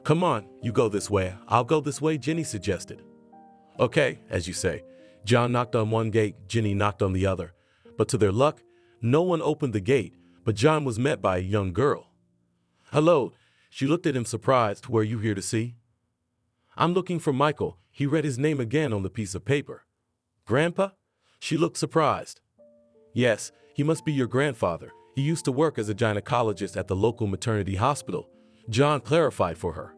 Come on, you go this way, I'll go this way, Jenny suggested. Okay, as you say. John knocked on one gate, Jenny knocked on the other. But to their luck, no one opened the gate, but John was met by a young girl. Hello, she looked at him surprised. Were you here to see? I'm looking for Michael. He read his name again on the piece of paper. Grandpa? She looked surprised. Yes, he must be your grandfather. He used to work as a gynecologist at the local maternity hospital. John clarified for her.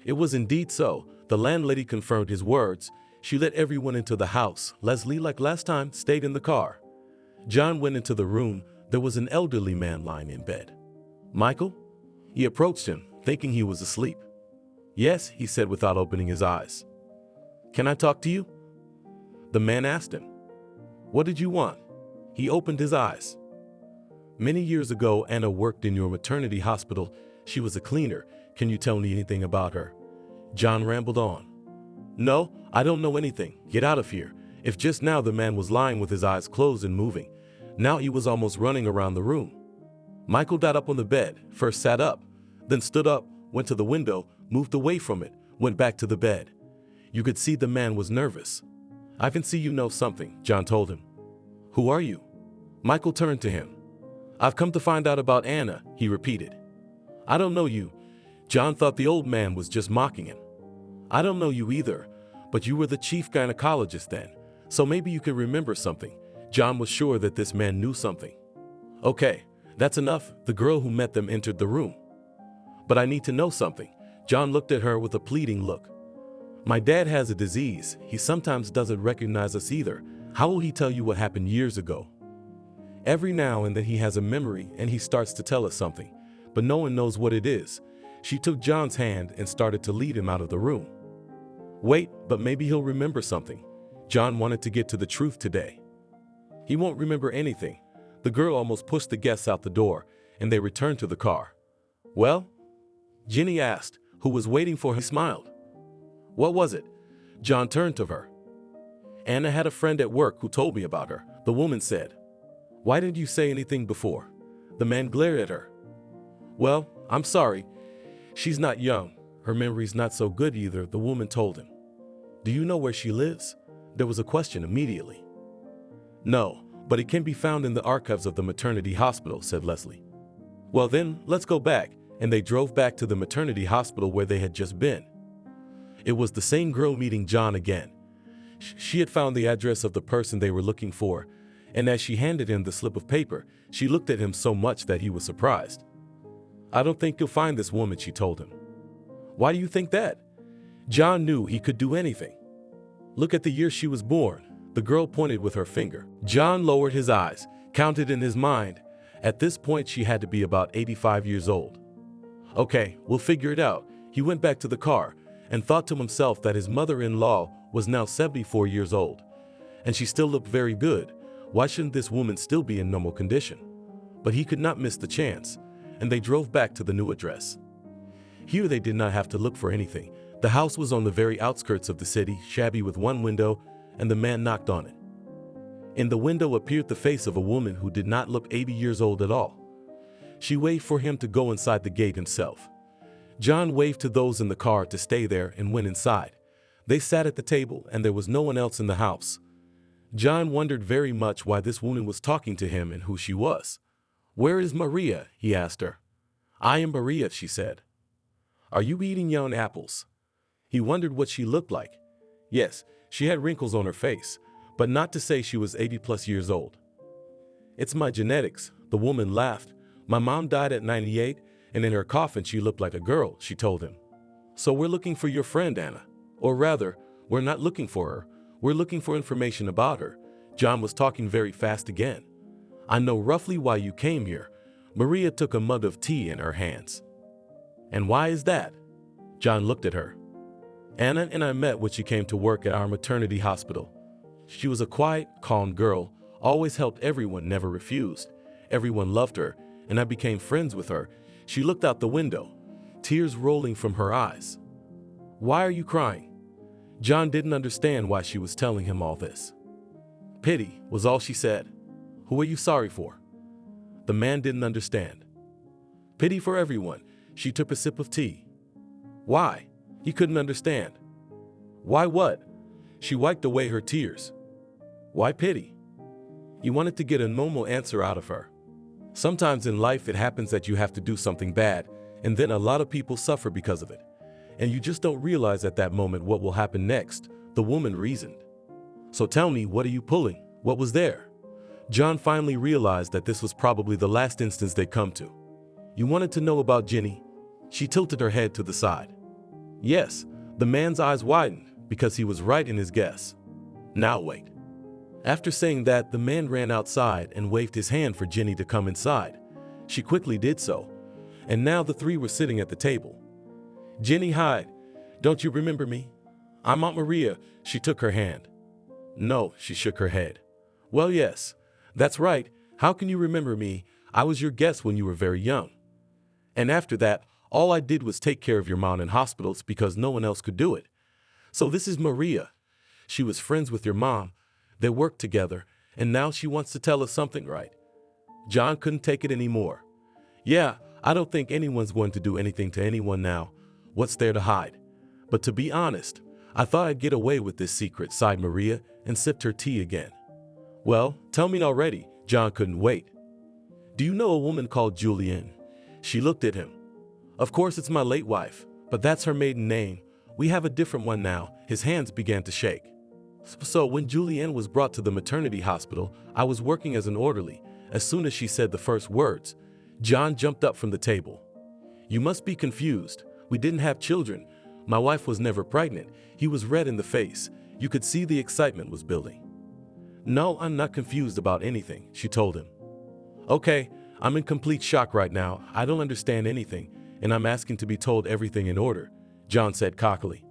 It was indeed so. The landlady confirmed his words. She let everyone into the house. Leslie, like last time, stayed in the car. John went into the room. There was an elderly man lying in bed. Michael? He approached him, thinking he was asleep. Yes, he said without opening his eyes. Can I talk to you? The man asked him. What did you want? He opened his eyes. Many years ago, Anna worked in your maternity hospital. She was a cleaner. Can you tell me anything about her? John rambled on. No, I don't know anything. Get out of here. If just now the man was lying with his eyes closed and moving, now he was almost running around the room. Michael got up on the bed, first sat up, then stood up, went to the window, moved away from it, went back to the bed. You could see the man was nervous. I can see you know something, John told him. Who are you? Michael turned to him. I've come to find out about Anna, he repeated. I don't know you. John thought the old man was just mocking him. I don't know you either, but you were the chief gynecologist then, so maybe you can remember something. John was sure that this man knew something. Okay, that's enough. The girl who met them entered the room. But I need to know something. John looked at her with a pleading look. My dad has a disease. He sometimes doesn't recognize us either. How will he tell you what happened years ago? Every now and then he has a memory and he starts to tell us something, but no one knows what it is. She took John's hand and started to lead him out of the room. Wait, but maybe he'll remember something. John wanted to get to the truth today. He won't remember anything. The girl almost pushed the guests out the door, and they returned to the car. Well? Jenny asked, who was waiting for him. He smiled. What was it? John turned to her. Anna had a friend at work who told me about her, the woman said. Why didn't you say anything before? The man glared at her. Well, I'm sorry. She's not young. Her memory's not so good either, the woman told him. Do you know where she lives? There was a question immediately. No, but it can be found in the archives of the maternity hospital, said Leslie. Well then, let's go back, and they drove back to the maternity hospital where they had just been. It was the same girl meeting John again. She had found the address of the person they were looking for, and as she handed him the slip of paper, she looked at him so much that he was surprised. I don't think you'll find this woman, she told him. Why do you think that? John knew he could do anything. Look at the year she was born. The girl pointed with her finger. John lowered his eyes, counted in his mind. At this point, she had to be about 85 years old. Okay, we'll figure it out. He went back to the car and thought to himself that his mother-in-law was now 74 years old, and she still looked very good. Why shouldn't this woman still be in normal condition? But he could not miss the chance, and they drove back to the new address. Here they did not have to look for anything. The house was on the very outskirts of the city, shabby with one window, and the man knocked on it. In the window appeared the face of a woman who did not look 80 years old at all. She waved for him to go inside the gate himself. John waved to those in the car to stay there and went inside. They sat at the table and there was no one else in the house. John wondered very much why this woman was talking to him and who she was. Where is Maria? He asked her. I am Maria, she said. Are you eating young apples? He wondered what she looked like. Yes, she had wrinkles on her face, but not to say she was 80 plus years old. It's my genetics, the woman laughed. My mom died at 98, and in her coffin she looked like a girl, she told him. So we're looking for your friend, Anna. Or rather, we're not looking for her. We're looking for information about her. John was talking very fast again. I know roughly why you came here. Maria took a mug of tea in her hands. And why is that? John looked at her. Anna and I met when she came to work at our maternity hospital. She was a quiet, calm girl, always helped everyone, never refused. Everyone loved her, and I became friends with her. She looked out the window, tears rolling from her eyes. Why are you crying? John didn't understand why she was telling him all this. Pity was all she said. Who are you sorry for? The man didn't understand. Pity for everyone. She took a sip of tea. Why? He couldn't understand. Why what? She wiped away her tears. Why pity? He wanted to get a normal answer out of her. Sometimes in life it happens that you have to do something bad, and then a lot of people suffer because of it. And you just don't realize at that moment what will happen next, the woman reasoned. So tell me, what are you pulling? What was there? John finally realized that this was probably the last instance they'd come to. You wanted to know about Jenny? She tilted her head to the side. Yes, the man's eyes widened because he was right in his guess. Now wait. After saying that, the man ran outside and waved his hand for Jenny to come inside. She quickly did so, and now the three were sitting at the table. Jenny, hi. Don't you remember me? I'm Aunt Maria. She took her hand. No, she shook her head. Well, yes, that's right. How can you remember me? I was your guest when you were very young. And after that, all I did was take care of your mom in hospitals because no one else could do it. So this is Maria. She was friends with your mom. They worked together, and now she wants to tell us something, right? John couldn't take it anymore. Yeah, I don't think anyone's going to do anything to anyone now. What's there to hide? But to be honest, I thought I'd get away with this secret, sighed Maria and sipped her tea again. Well, tell me already. John couldn't wait. Do you know a woman called Julienne? She looked at him. Of course it's my late wife, but that's her maiden name. We have a different one now. His hands began to shake. So when Julienne was brought to the maternity hospital, I was working as an orderly. As soon as she said the first words, John jumped up from the table. You must be confused. We didn't have children. My wife was never pregnant. He was red in the face. You could see the excitement was building. No, I'm not confused about anything, she told him. Okay, I'm in complete shock right now. I don't understand anything, and I'm asking to be told everything in order, John said cockily.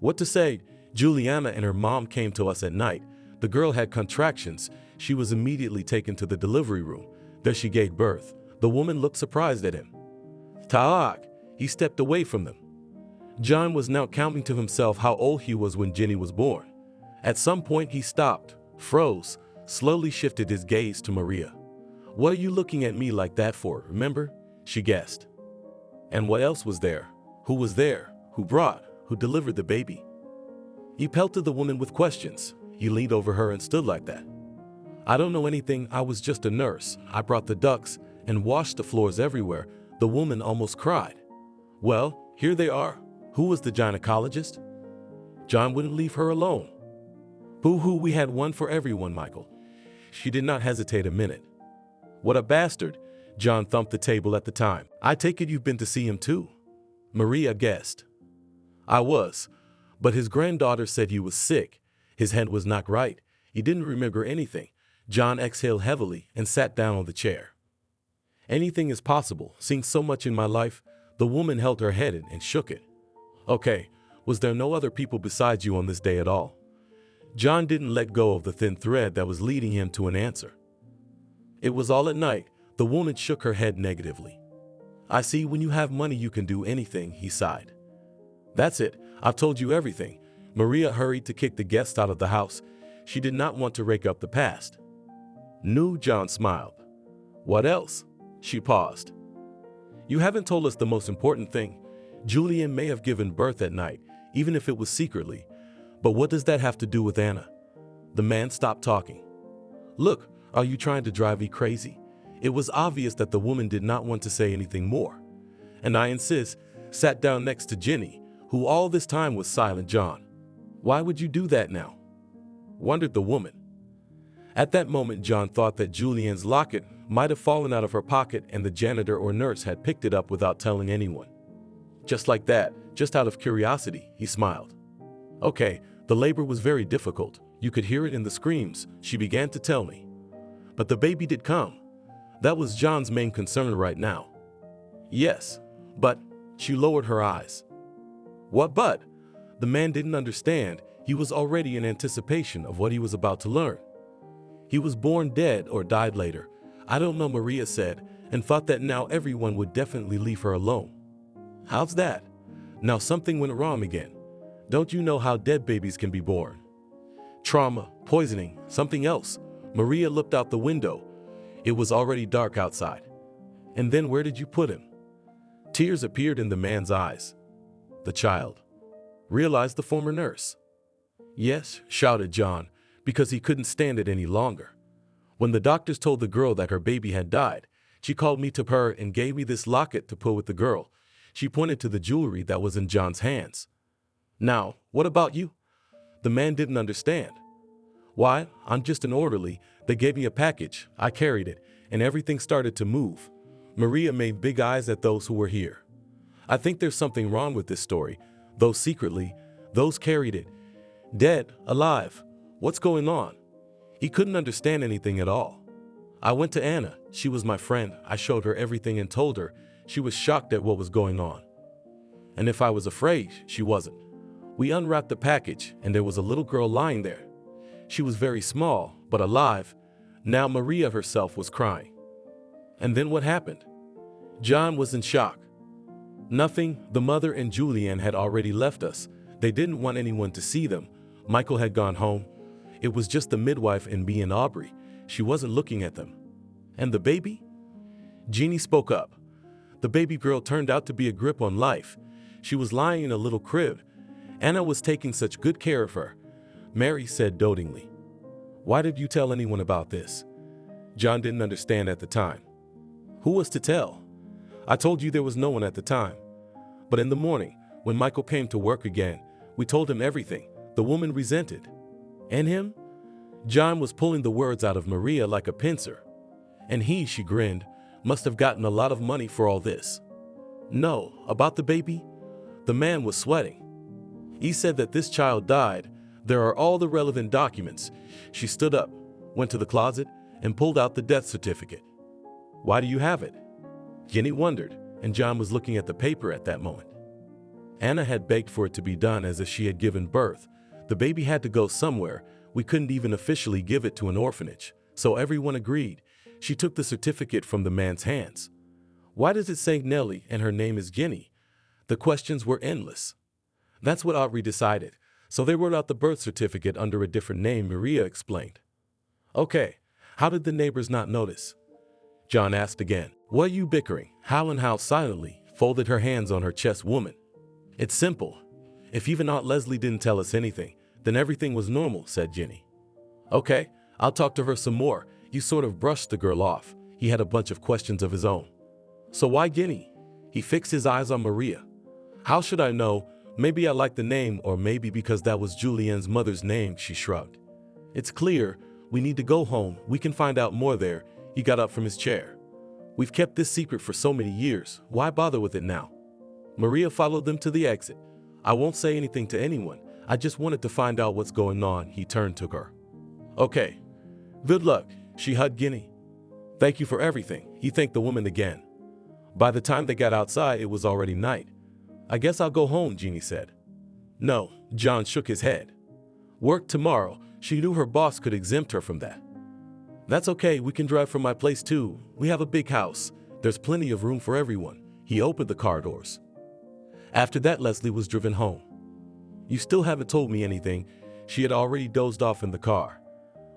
What to say? Juliana and her mom came to us at night. The girl had contractions. She was immediately taken to the delivery room. There she gave birth. The woman looked surprised at him. Taak! He stepped away from them. John was now counting to himself how old he was when Jenny was born. At some point he stopped, froze, slowly shifted his gaze to Maria. What are you looking at me like that for, remember? She guessed. And what else was there? Who was there? Who brought? Who delivered the baby? He pelted the woman with questions. He leaned over her and stood like that. I don't know anything. I was just a nurse. I brought the ducks and washed the floors everywhere. The woman almost cried. Well, here they are. Who was the gynecologist? John wouldn't leave her alone. Boo-hoo, we had one for everyone, Michael. She did not hesitate a minute. What a bastard. John thumped the table at the time. I take it you've been to see him too? Maria guessed. I was, but his granddaughter said he was sick. His head was not right. He didn't remember anything. John exhaled heavily and sat down on the chair. Anything is possible. Seeing so much in my life, the woman held her head and shook it. Okay, was there no other people besides you on this day at all? John didn't let go of the thin thread that was leading him to an answer. It was all at night. The woman shook her head negatively. I see, when you have money you can do anything, he sighed. That's it. I've told you everything. Maria hurried to kick the guest out of the house. She did not want to rake up the past. No, John smiled. What else? She paused. You haven't told us the most important thing. Julian may have given birth at night, even if it was secretly. But what does that have to do with Anna? The man stopped talking. Look, are you trying to drive me crazy? It was obvious that the woman did not want to say anything more. And I insist, sat down next to Jenny, who all this time was silent. John, why would you do that now? Wondered the woman. At that moment, John thought that Julian's locket might have fallen out of her pocket and the janitor or nurse had picked it up without telling anyone. Just like that, just out of curiosity, he smiled. Okay, the labor was very difficult. You could hear it in the screams, she began to tell me. But the baby did come. That was John's main concern right now. Yes, but, she lowered her eyes. What but? The man didn't understand. He was already in anticipation of what he was about to learn. He was born dead or died later. I don't know, Maria said, and thought that now everyone would definitely leave her alone. How's that? Now something went wrong again. Don't you know how dead babies can be born? Trauma, poisoning, something else. Maria looked out the window. It was already dark outside. And then where did you put him? Tears appeared in the man's eyes. The child. Realized the former nurse. Yes, shouted John, because he couldn't stand it any longer. When the doctors told the girl that her baby had died, she called me to her and gave me this locket to put with the girl. She pointed to the jewelry that was in John's hands. Now, what about you? The man didn't understand. Why, I'm just an orderly. They gave me a package. I carried it, and everything started to move. Maria made big eyes at those who were here. I think there's something wrong with this story. Those secretly, those carried it. Dead, alive. What's going on? He couldn't understand anything at all. I went to Anna. She was my friend. I showed her everything and told her. She was shocked at what was going on. And if I was afraid, she wasn't. We unwrapped the package, and there was a little girl lying there. She was very small, but alive. Now Maria herself was crying. And then what happened? John was in shock. Nothing. The mother and Julianne had already left us. They didn't want anyone to see them. Michael had gone home. It was just the midwife and me and Aubrey. She wasn't looking at them. And the baby? Jeannie spoke up. The baby girl turned out to be a grip on life. She was lying in a little crib. Anna was taking such good care of her. Mary said dotingly. Why did you tell anyone about this? John didn't understand at the time. Who was to tell? I told you there was no one at the time. But in the morning, when Michael came to work again, we told him everything. The woman resented. And him? John was pulling the words out of Maria like a pincer. And he, she grinned, must have gotten a lot of money for all this. No, about the baby? The man was sweating. He said that this child died. There are all the relevant documents. She stood up, went to the closet, and pulled out the death certificate. Why do you have it? Jenny wondered, and John was looking at the paper at that moment. Anna had begged for it to be done as if she had given birth. The baby had to go somewhere. We couldn't even officially give it to an orphanage. So everyone agreed. She took the certificate from the man's hands. Why does it say Nellie and her name is Jenny? The questions were endless. That's what Aubrey decided. So they wrote out the birth certificate under a different name, Maria explained. Okay, how did the neighbors not notice? John asked again. What are you bickering? Howland Howe silently folded her hands on her chest. Woman. It's simple. If even Aunt Leslie didn't tell us anything, then everything was normal, said Jenny. Okay, I'll talk to her some more. You sort of brushed the girl off. He had a bunch of questions of his own. So why Jenny? He fixed his eyes on Maria. How should I know? Maybe I like the name, or maybe because that was Julianne's mother's name, she shrugged. It's clear. We need to go home. We can find out more there. He got up from his chair. We've kept this secret for so many years. Why bother with it now? Maria followed them to the exit. I won't say anything to anyone. I just wanted to find out what's going on. He turned to her. Okay. Good luck. She hugged Jenny. Thank you for everything. He thanked the woman again. By the time they got outside, it was already night. I guess I'll go home, Jeannie said. No, John shook his head. Work tomorrow. She knew her boss could exempt her from that. That's okay, we can drive from my place too. We have a big house. There's plenty of room for everyone. He opened the car doors. After that, Leslie was driven home. You still haven't told me anything. She had already dozed off in the car.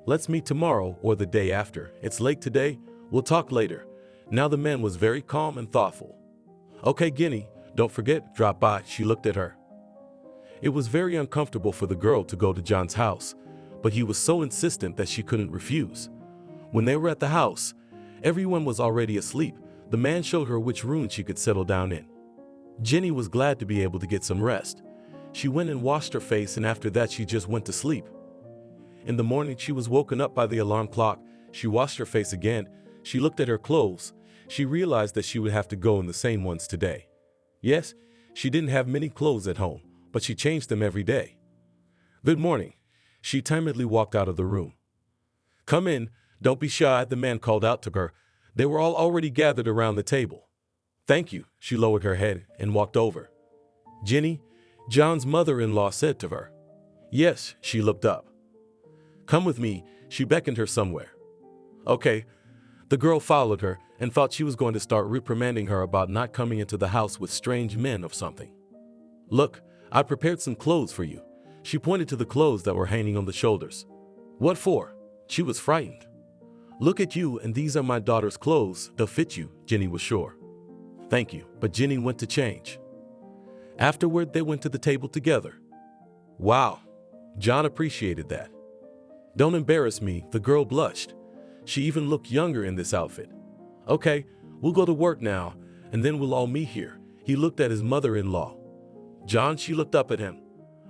Let's meet tomorrow or the day after. It's late today. We'll talk later. Now the man was very calm and thoughtful. Okay, Guinea, don't forget, drop by. She looked at her. It was very uncomfortable for the girl to go to John's house, but he was so insistent that she couldn't refuse. When they were at the house, everyone was already asleep. The man showed her which room she could settle down in. Jenny was glad to be able to get some rest. She went and washed her face, and after that she just went to sleep. In the morning she was woken up by the alarm clock. She washed her face again. She looked at her clothes. She realized that she would have to go in the same ones today. Yes, she didn't have many clothes at home, but she changed them every day. Good morning. She timidly walked out of the room. "Come in, don't be shy," the man called out to her. They were all already gathered around the table. "Thank you," she lowered her head and walked over. "Jenny," John's mother-in-law said to her. "Yes," she looked up. "Come with me," she beckoned her somewhere. "Okay." The girl followed her and thought she was going to start reprimanding her about not coming into the house with strange men or something. "Look, I prepared some clothes for you." She pointed to the clothes that were hanging on the shoulders. "What for?" She was frightened. "Look at you, and these are my daughter's clothes. They'll fit you," Jenny was sure. "Thank you," but Jenny went to change. Afterward, they went to the table together. "Wow," John appreciated that. "Don't embarrass me," the girl blushed. She even looked younger in this outfit. "Okay, we'll go to work now, and then we'll all meet here." He looked at his mother-in-law. "John," she looked up at him.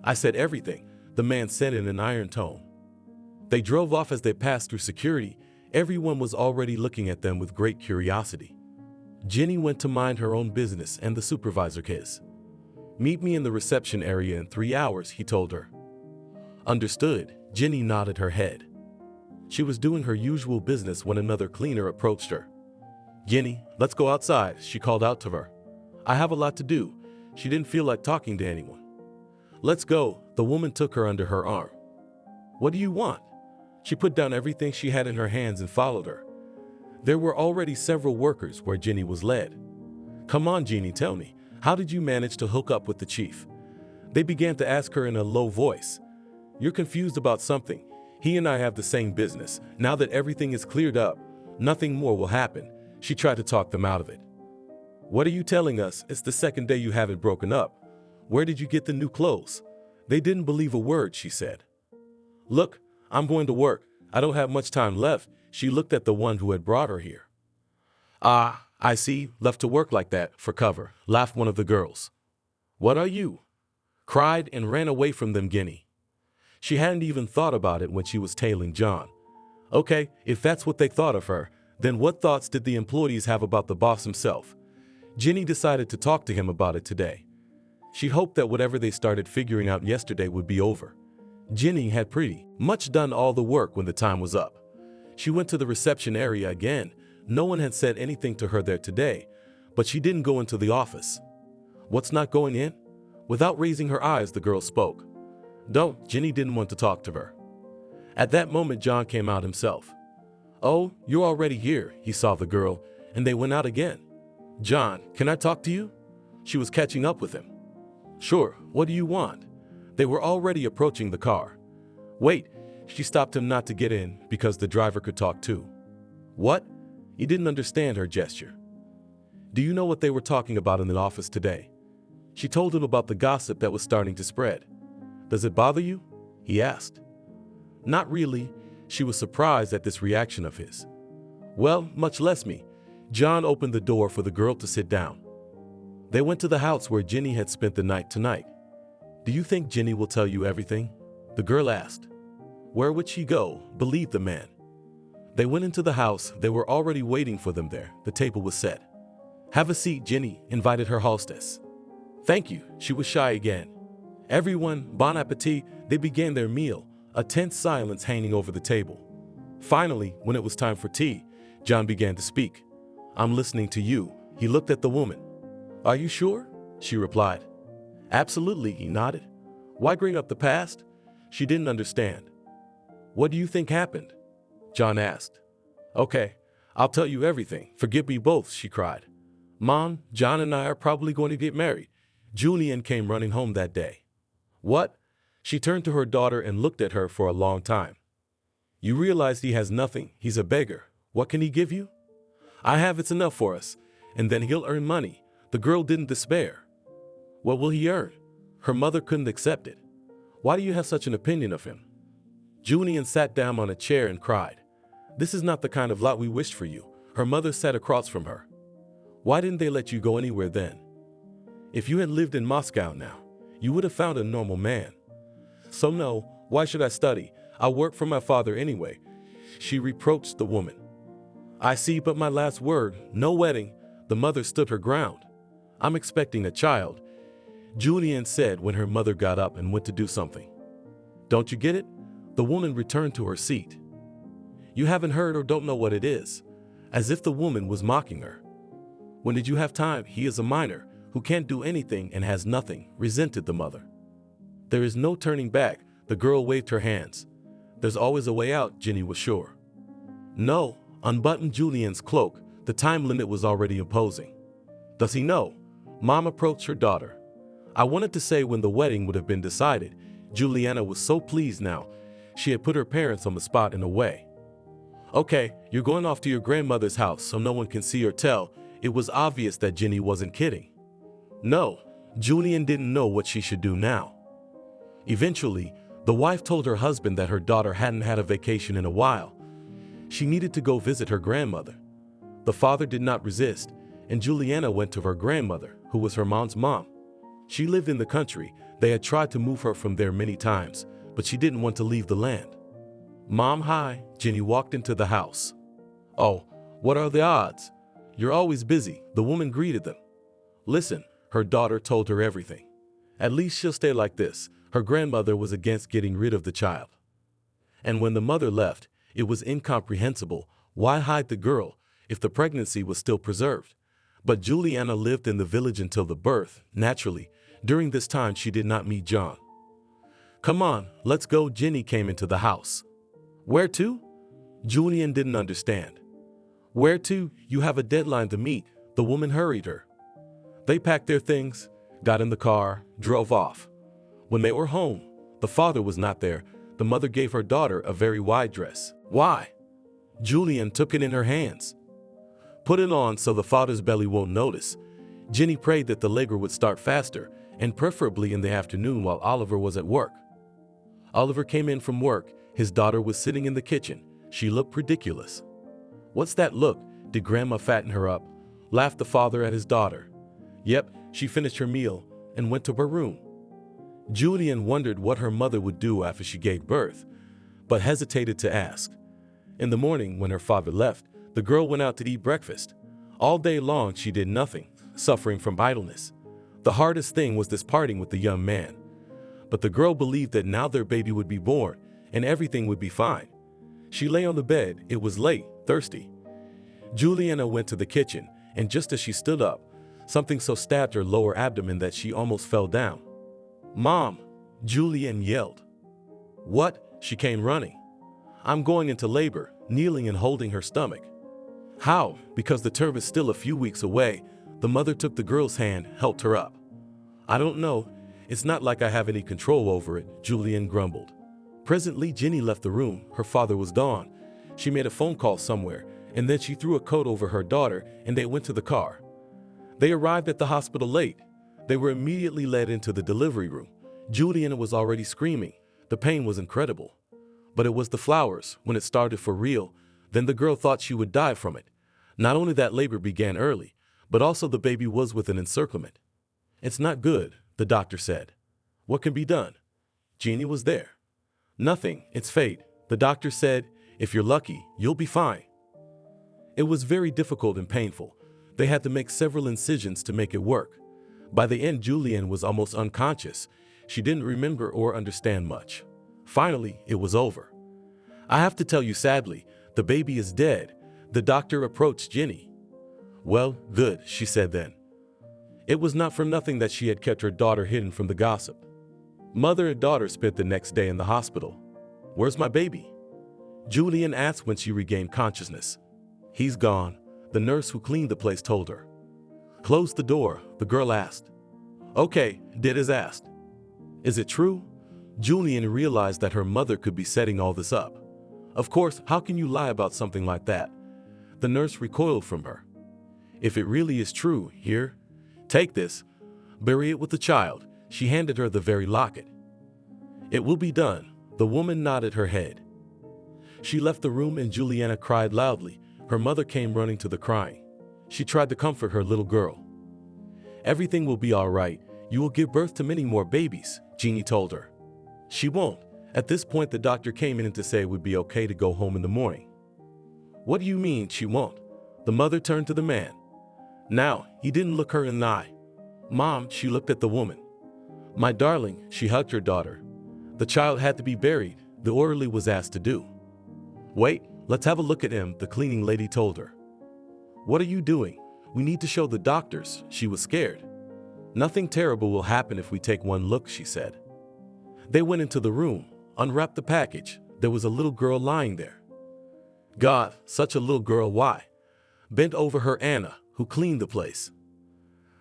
"I said everything," the man said in an iron tone. They drove off. As they passed through security, everyone was already looking at them with great curiosity. Jenny went to mind her own business and the supervisor his. "Meet me in the reception area in 3 hours," he told her. "Understood," Jenny nodded her head. She was doing her usual business when another cleaner approached her. "Jenny, let's go outside," she called out to her. "I have a lot to do." She didn't feel like talking to anyone. "Let's go." The woman took her under her arm. "What do you want?" She put down everything she had in her hands and followed her. There were already several workers where Jenny was led. "Come on, Jenny, tell me, how did you manage to hook up with the chief?" They began to ask her in a low voice. "You're confused about something. He and I have the same business. Now that everything is cleared up, nothing more will happen." She tried to talk them out of it. "What are you telling us? It's the second day you haven't broken up. Where did you get the new clothes?" They didn't believe a word she said. "Look, I'm going to work. I don't have much time left." She looked at the one who had brought her here. "Ah, I see, left to work like that, for cover," laughed one of the girls. "What are you?" cried and ran away from them Jenny. She hadn't even thought about it when she was tailing John. Okay, if that's what they thought of her, then what thoughts did the employees have about the boss himself? Jenny decided to talk to him about it today. She hoped that whatever they started figuring out yesterday would be over. Jenny had pretty much done all the work when the time was up. She went to the reception area again. No one had said anything to her there today, but she didn't go into the office. "What's not going in?" Without raising her eyes, the girl spoke. "Don't." Jenny didn't want to talk to her. At that moment, John came out himself. "Oh, you're already here." He saw the girl, and they went out again. "John, can I talk to you?" She was catching up with him. "Sure, what do you want?" They were already approaching the car. "Wait." She stopped him not to get in because the driver could talk too. "What?" He didn't understand her gesture. "Do you know what they were talking about in the office today?" She told him about the gossip that was starting to spread. "Does it bother you?" he asked. "Not really." She was surprised at this reaction of his. "Well, much less me." John opened the door for the girl to sit down. They went to the house where Jenny had spent the night tonight. "Do you think Jenny will tell you everything?" the girl asked. Where would she go? Believed the man. They went into the house. They were already waiting for them there. The table was set. "Have a seat," Jenny invited her hostess. "Thank you." She was shy again. Everyone, bon appetit, they began their meal, a tense silence hanging over the table. Finally, when it was time for tea, John began to speak. "I'm listening to you." He looked at the woman. "Are you sure?" she replied. "Absolutely," he nodded. "Why bring up the past?" She didn't understand. "What do you think happened?" John asked. "Okay, I'll tell you everything. Forgive me both," she cried. "Mom, John and I are probably going to get married." Julian came running home that day. "What?" She turned to her daughter and looked at her for a long time. "You realize he has nothing. He's a beggar. What can he give you?" "I have. It's enough for us. And then he'll earn money." The girl didn't despair. "What will he earn?" Her mother couldn't accept it. "Why do you have such an opinion of him?" Julian sat down on a chair and cried. "This is not the kind of lot we wished for you." Her mother sat across from her. "Why didn't they let you go anywhere then? If you had lived in Moscow now, you would have found a normal man. So no, why should I study? I'll work for my father anyway." She reproached the woman. "I see, but my last word, no wedding." The mother stood her ground. "I'm expecting a child," Julian said when her mother got up and went to do something. "Don't you get it? The woman returned to her seat. You haven't heard or don't know what it is, as if the woman was mocking her. When did you have time? He is a minor who can't do anything and has nothing, resented the mother. There is no turning back, the girl waved her hands. There's always a way out, Jenny was sure. No, unbuttoned Julian's cloak, the time limit was already imposing. Does he know? Mom approached her daughter. I wanted to say when the wedding would have been decided. Juliana was so pleased now. She had put her parents on the spot in a way. Okay, you're going off to your grandmother's house so no one can see or tell. It was obvious that Jenny wasn't kidding. No, Julian didn't know what she should do now. Eventually, the wife told her husband that her daughter hadn't had a vacation in a while. She needed to go visit her grandmother. The father did not resist, and Juliana went to her grandmother, who was her mom's mom. She lived in the country. They had tried to move her from there many times, but she didn't want to leave the land. Mom, hi. Jenny walked into the house. Oh, what are the odds? You're always busy, the woman greeted them. Listen, her daughter told her everything. At least she'll stay like this. Her grandmother was against getting rid of the child. And when the mother left, it was incomprehensible. Why hide the girl if the pregnancy was still preserved? But Juliana lived in the village until the birth. Naturally, during this time she did not meet John. Come on, let's go. Jenny came into the house. Where to? Julian didn't understand. Where to? You have a deadline to meet. The woman hurried her. They packed their things, got in the car, drove off. When they were home, the father was not there. The mother gave her daughter a very wide dress. Why? Julian took it in her hands. Put it on so the father's belly won't notice. Jenny prayed that the labor would start faster, and preferably in the afternoon while Oliver was at work. Oliver came in from work. His daughter was sitting in the kitchen. She looked ridiculous. What's that look? Did Grandma fatten her up? Laughed the father at his daughter. Yep, she finished her meal and went to her room. Julian wondered what her mother would do after she gave birth, but hesitated to ask. In the morning, when her father left, the girl went out to eat breakfast. All day long she did nothing, suffering from idleness. The hardest thing was this parting with the young man. But the girl believed that now their baby would be born and everything would be fine. She lay on the bed. It was late, thirsty. Juliana went to the kitchen, and just as she stood up, something so stabbed her lower abdomen that she almost fell down. Mom, Julian yelled. What? She came running. I'm going into labor, kneeling and holding her stomach. How? Because the term is still a few weeks away. The mother took the girl's hand, helped her up. I don't know. It's not like I have any control over it, Julian grumbled. Presently, Jenny left the room. Her father was gone. She made a phone call somewhere, and then she threw a coat over her daughter, and they went to the car. They arrived at the hospital late. They were immediately led into the delivery room. Juliana was already screaming. The pain was incredible. But it was the flowers. When it started for real, then the girl thought she would die from it. Not only that labor began early, but also the baby was with an encirclement. It's not good, the doctor said. What can be done? Jeannie was there. Nothing, it's fate. The doctor said, if you're lucky, you'll be fine. It was very difficult and painful. They had to make several incisions to make it work. By the end, Julian was almost unconscious. She didn't remember or understand much. Finally, it was over. I have to tell you sadly, the baby is dead. The doctor approached Jenny. Well, good, she said then. It was not for nothing that she had kept her daughter hidden from the gossip. Mother and daughter spent the next day in the hospital. Where's my baby? Julian asked when she regained consciousness. He's gone, the nurse who cleaned the place told her. Close the door, the girl asked. Okay, did as asked. Is it true? Julian realized that her mother could be setting all this up. Of course, how can you lie about something like that? The nurse recoiled from her. If it really is true, here, take this, bury it with the child. She handed her the very locket. It will be done. The woman nodded her head. She left the room and Juliana cried loudly. Her mother came running to the crying. She tried to comfort her little girl. Everything will be all right. You will give birth to many more babies, Jeannie told her. She won't. At this point, the doctor came in to say it would be okay to go home in the morning. What do you mean she won't? The mother turned to the man. Now, he didn't look her in the eye. Mom, she looked at the woman. My darling, she hugged her daughter. The child had to be buried. the orderly was asked to do. Wait, let's have a look at him, the cleaning lady told her. What are you doing? We need to show the doctors. She was scared. Nothing terrible will happen if we take one look, she said. They went into the room, unwrapped the package. There was a little girl lying there. God, such a little girl, why? Bent over her Anna, who cleaned the place.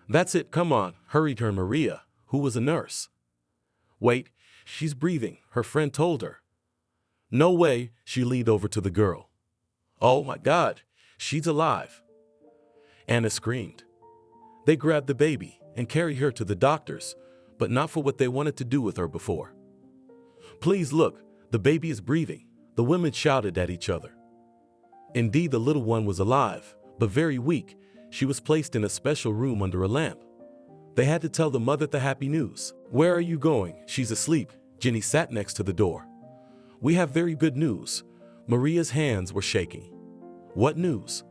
That's it, come on, hurried her Maria, who was a nurse. Wait, she's breathing, her friend told her. No way, she leaned over to the girl. Oh my God, she's alive. Anna screamed. They grabbed the baby and carried her to the doctors, but not for what they wanted to do with her before. Please look, the baby is breathing, the women shouted at each other. Indeed, the little one was alive, but very weak. She was placed in a special room under a lamp. They had to tell the mother the happy news. Where are you going? She's asleep. Jenny sat next to the door. We have very good news. Maria's hands were shaking. What news?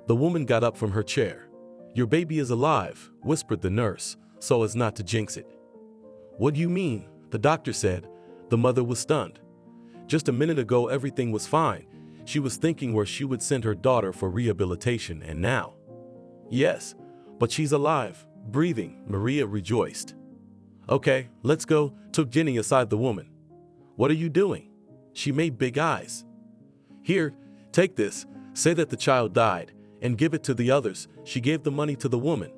The woman got up from her chair. Your baby is alive, whispered the nurse, so as not to jinx it. What do you mean? The doctor said. The mother was stunned. Just a minute ago, everything was fine. She was thinking where she would send her daughter for rehabilitation, and now. Yes, but she's alive, breathing, Maria rejoiced. Okay, let's go, took Jenny aside the woman. What are you doing? She made big eyes. Here, take this, say that the child died, and give it to the others. She gave the money to the woman.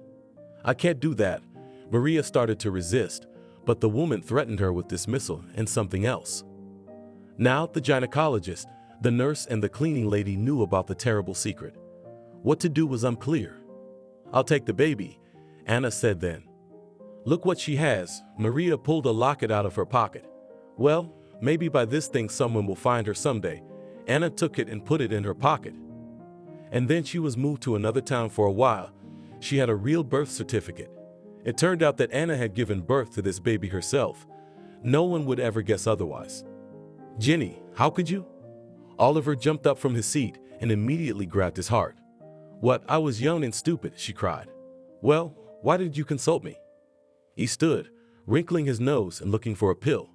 I can't do that. Maria started to resist, but the woman threatened her with dismissal and something else. Now the gynecologist, the nurse, and the cleaning lady knew about the terrible secret. What to do was unclear. I'll take the baby, Anna said then. Look what she has. Maria pulled a locket out of her pocket. Well, maybe by this thing someone will find her someday. Anna took it and put it in her pocket. And then she was moved to another town for a while. She had a real birth certificate. It turned out that Anna had given birth to this baby herself. No one would ever guess otherwise. Jenny, how could you? Oliver jumped up from his seat and immediately grabbed his heart. What, I was young and stupid, she cried. Well, why did you consult me? He stood, wrinkling his nose and looking for a pill.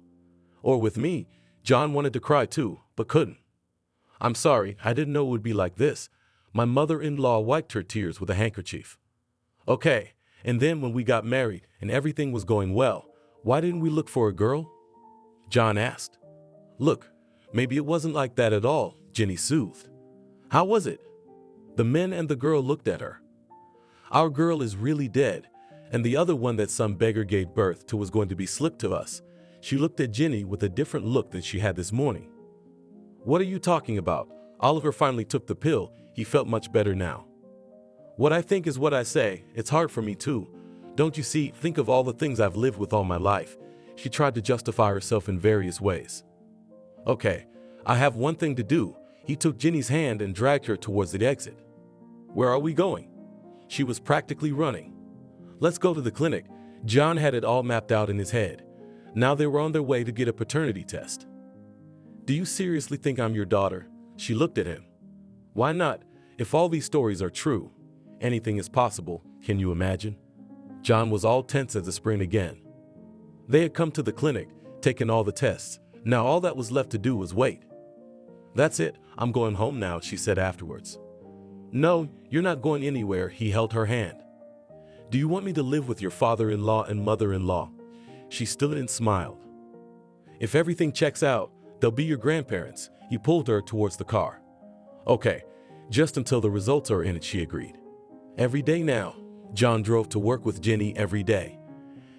Or with me, John wanted to cry too, but couldn't. I'm sorry, I didn't know it would be like this. My mother-in-law wiped her tears with a handkerchief. Okay, and then when we got married and everything was going well, why didn't we look for a girl? John asked. Look, maybe it wasn't like that at all, Jenny soothed. How was it? The men and the girl looked at her. Our girl is really dead, and the other one that some beggar gave birth to was going to be slipped to us. She looked at Jenny with a different look than she had this morning. What are you talking about? Oliver finally took the pill. He felt much better now. What I think is what I say. It's hard for me too. Don't you see? Think of all the things I've lived with all my life. She tried to justify herself in various ways. Okay, I have one thing to do. He took Jenny's hand and dragged her towards the exit. Where are we going? She was practically running. Let's go to the clinic. John had it all mapped out in his head. Now they were on their way to get a paternity test. Do you seriously think I'm your daughter? She looked at him. Why not? If all these stories are true, anything is possible. Can you imagine? John was all tense as a spring again. They had come to the clinic, taken all the tests. Now all that was left to do was wait. That's it. I'm going home now, she said afterwards. No, you're not going anywhere. He held her hand. Do you want me to live with your father-in-law and mother-in-law? She stood and smiled. If everything checks out, they'll be your grandparents. He pulled her towards the car. Okay, just until the results are in it, she agreed. Every day now, John drove to work with Jenny every day.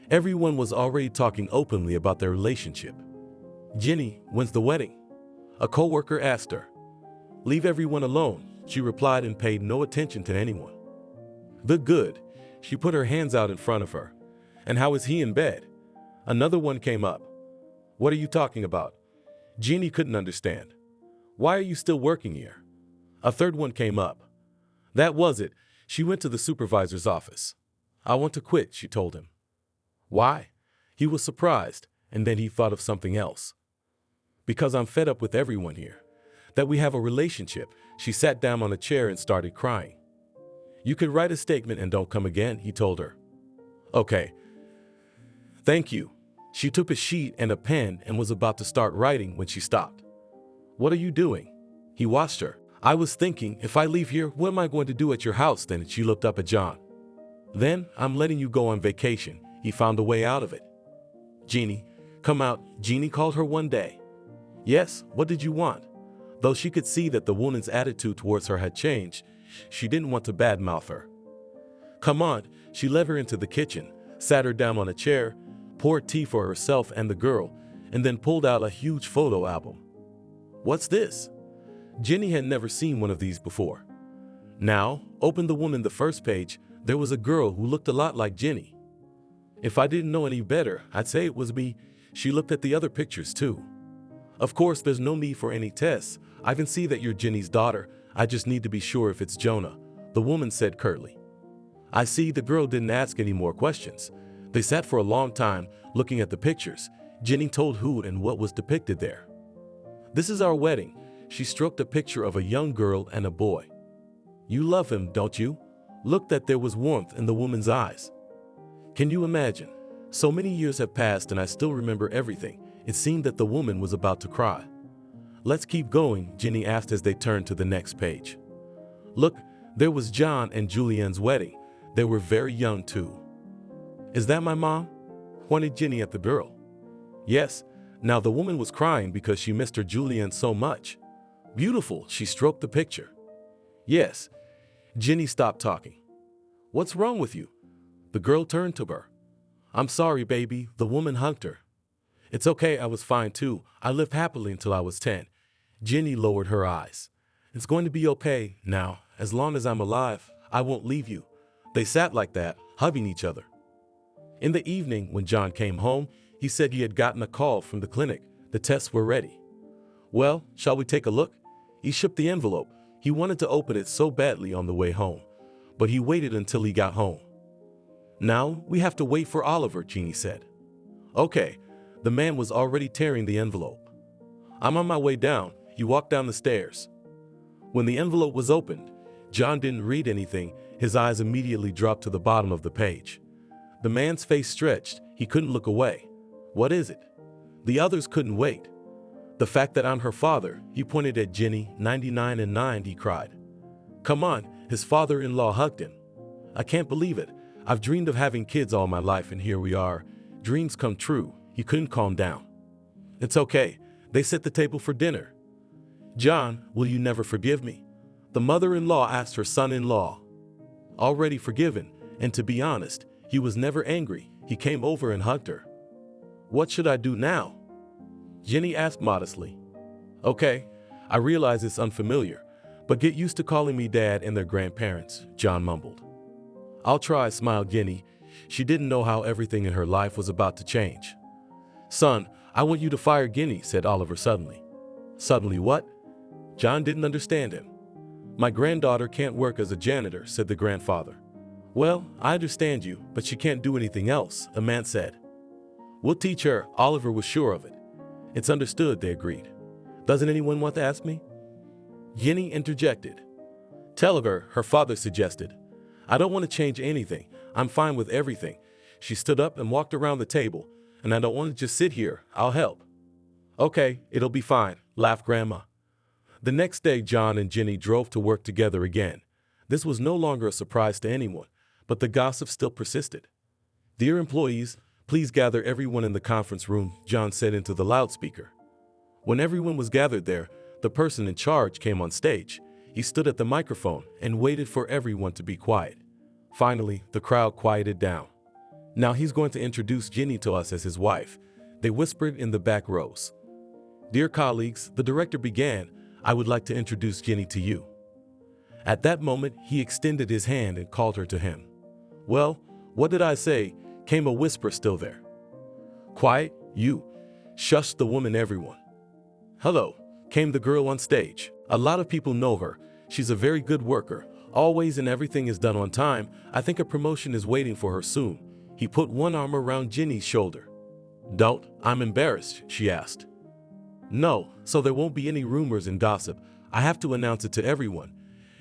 Everyone was already talking openly about their relationship. Jenny, when's the wedding? A co-worker asked her. Leave everyone alone, she replied and paid no attention to anyone. The good. She put her hands out in front of her. And how is he in bed? Another one came up. What are you talking about? Jenny couldn't understand. Why are you still working here? A third one came up. That was it. She went to the supervisor's office. I want to quit, she told him. Why? He was surprised, and then he thought of something else. Because I'm fed up with everyone here. That we have a relationship. She sat down on a chair and started crying. You could write a statement and don't come again, he told her. Okay. Thank you. She took a sheet and a pen and was about to start writing when she stopped. "What are you doing?" He watched her. "I was thinking, if I leave here, what am I going to do at your house then?" She looked up at John. "Then, I'm letting you go on vacation." He found a way out of it. "Jeannie, come out," Jeannie called her one day. "Yes, what did you want?" Though she could see that the woman's attitude towards her had changed, she didn't want to badmouth her. "Come on." She led her into the kitchen, sat her down on a chair, poured tea for herself and the girl, and then pulled out a huge photo album. "What's this?" Jenny had never seen one of these before. Now, open the woman the first page. There was a girl who looked a lot like Jenny. "If I didn't know any better, I'd say it was me." She looked at the other pictures too. "Of course, there's no need for any tests. I can see that you're Jenny's daughter. I just need to be sure if it's Jonah," the woman said curtly. "I see." The girl didn't ask any more questions. They sat for a long time, looking at the pictures. Jenny told who and what was depicted there. "This is our wedding." She stroked a picture of a young girl and a boy. "You love him, don't you?" Looked that there was warmth in the woman's eyes. "Can you imagine? So many years have passed and I still remember everything." It seemed that the woman was about to cry. "Let's keep going," Jenny asked as they turned to the next page. "Look, there was John and Julianne's wedding. They were very young too." "Is that my mom?" pointed Jenny at the girl. "Yes." Now the woman was crying because she missed her Julianne so much. "Beautiful," she stroked the picture. "Yes." Jenny stopped talking. "What's wrong with you?" The girl turned to her. "I'm sorry, baby," the woman hugged her. "It's okay, I was fine too. I lived happily until I was 10. Jenny lowered her eyes. "It's going to be okay now. As long as I'm alive, I won't leave you." They sat like that, hugging each other. In the evening, when John came home, he said he had gotten a call from the clinic. The tests were ready. "Well, shall we take a look?" He shook the envelope. He wanted to open it so badly on the way home, but he waited until he got home. "Now, we have to wait for Oliver," Jeannie said. "Okay." The man was already tearing the envelope. "I'm on my way down." He walked down the stairs. When the envelope was opened, John didn't read anything. His eyes immediately dropped to the bottom of the page. The man's face stretched. He couldn't look away. "What is it?" The others couldn't wait. "The fact that I'm her father." He pointed at Jenny. 99 and 9, he cried. "Come on." His father-in-law hugged him. "I can't believe it. I've dreamed of having kids all my life and here we are. Dreams come true." He couldn't calm down. "It's okay." They set the table for dinner. "John, will you never forgive me?" the mother-in-law asked her son-in-law. Already forgiven, and to be honest, he was never angry. He came over and hugged her. "What should I do now?" Jenny asked modestly. "Okay, I realize it's unfamiliar, but get used to calling me Dad and their grandparents," John mumbled. "I'll try," smiled Jenny. She didn't know how everything in her life was about to change. "Son, I want you to fire Jenny," said Oliver suddenly. "Suddenly what?" John didn't understand him. "My granddaughter can't work as a janitor," said the grandfather. "Well, I understand you, but she can't do anything else," a man said. "We'll teach her." Oliver was sure of it. "It's understood," they agreed. "Doesn't anyone want to ask me?" Jenny interjected. "Tell her," father suggested. "I don't want to change anything. I'm fine with everything." She stood up and walked around the table. "And I don't want to just sit here. I'll help." "Okay, it'll be fine," laughed Grandma. The next day, John and Jenny drove to work together again. This was no longer a surprise to anyone, but the gossip still persisted. "Dear employees, please gather everyone in the conference room," John said into the loudspeaker. When everyone was gathered there, the person in charge came on stage. He stood at the microphone and waited for everyone to be quiet. Finally, the crowd quieted down. "Now he's going to introduce Jenny to us as his wife," they whispered in the back rows. "Dear colleagues," the director began, "I would like to introduce Jenny to you." At that moment, he extended his hand and called her to him. "Well, what did I say?" came a whisper still there. "Quiet, you," shushed the woman. "Everyone." "Hello," came the girl on stage. "A lot of people know her. She's a very good worker. Always and everything is done on time. I think a promotion is waiting for her soon." He put one arm around Jenny's shoulder. "Don't, I'm embarrassed," she asked. "No, so there won't be any rumors and gossip. I have to announce it to everyone."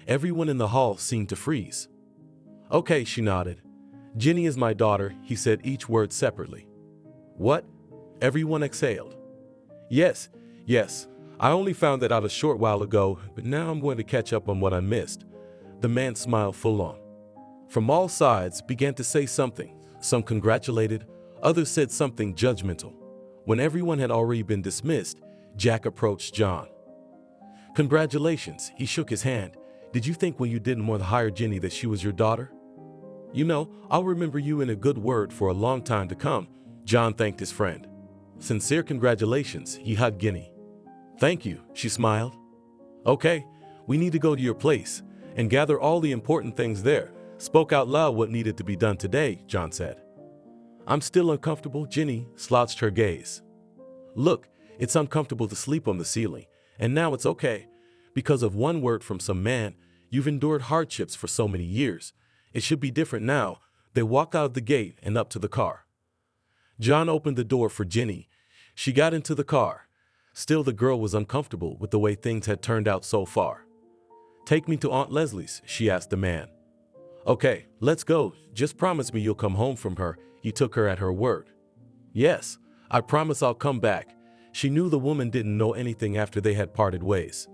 Everyone in the hall seemed to freeze. "Okay," she nodded. "Jenny is my daughter," he said each word separately. "What?" Everyone exhaled. Yes, yes, I only found that out a short while ago, but now I'm going to catch up on what I missed. The man smiled full on. From all sides began to say something. Some congratulated, others said something judgmental. When everyone had already been dismissed, Jack approached John. Congratulations, he shook his hand. Did you think when you didn't want to hire Jenny that she was your daughter? You know, I'll remember you in a good word for a long time to come. John thanked his friend. Sincere congratulations, he hugged Jenny. Thank you, she smiled. Okay, we need to go to your place and gather all the important things there. Spoke out loud what needed to be done today, John said. I'm still uncomfortable, Jenny slouched her gaze. Look, it's uncomfortable to sleep on the ceiling, and now it's okay. Because of one word from some man, you've endured hardships for so many years. It should be different now. They walked out of the gate and up to the car. John opened the door for Jenny. She got into the car. Still, the girl was uncomfortable with the way things had turned out so far. Take me to Aunt Leslie's, she asked the man. Okay, let's go. Just promise me you'll come home from her. He took her at her word. Yes, I promise I'll come back. She knew the woman didn't know anything after they had parted ways.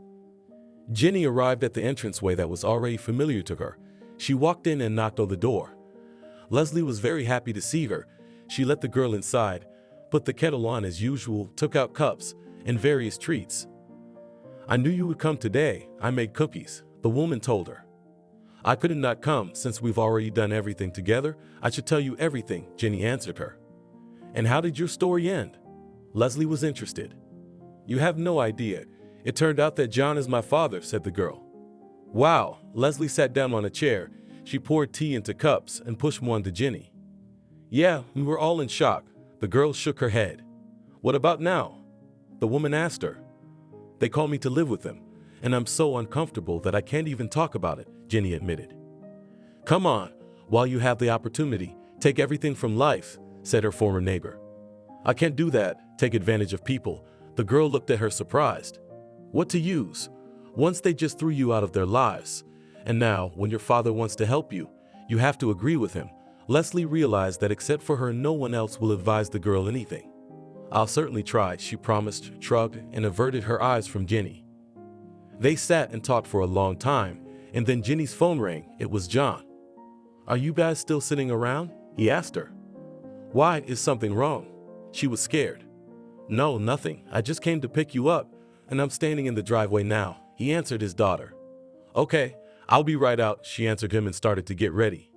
Jenny arrived at the entranceway that was already familiar to her. She walked in and knocked on the door. Leslie was very happy to see her. She let the girl inside, put the kettle on as usual, took out cups and various treats. I knew you would come today. I made cookies, the woman told her. I could not come since we've already done everything together. I should tell you everything, Jenny answered her. And how did your story end? Leslie was interested. You have no idea. It turned out that John is my father, said the girl. Wow, Leslie sat down on a chair. She poured tea into cups and pushed one to Jenny. Yeah, we were all in shock. The girl shook her head. What about now? The woman asked her. They called me to live with them, and I'm so uncomfortable that I can't even talk about it, Jenny admitted. Come on, while you have the opportunity, take everything from life, said her former neighbor. I can't do that, take advantage of people. The girl looked at her surprised. What to use? Once they just threw you out of their lives. And now, when your father wants to help you, you have to agree with him. Leslie realized that except for her, no one else will advise the girl anything. I'll certainly try, she promised, shrugged, and averted her eyes from Jenny. They sat and talked for a long time, and then Jenny's phone rang. It was John. Are you guys still sitting around? He asked her. Why, is something wrong? She was scared. No, nothing. I just came to pick you up, and I'm standing in the driveway now, he answered his daughter. Okay, I'll be right out, she answered him and started to get ready.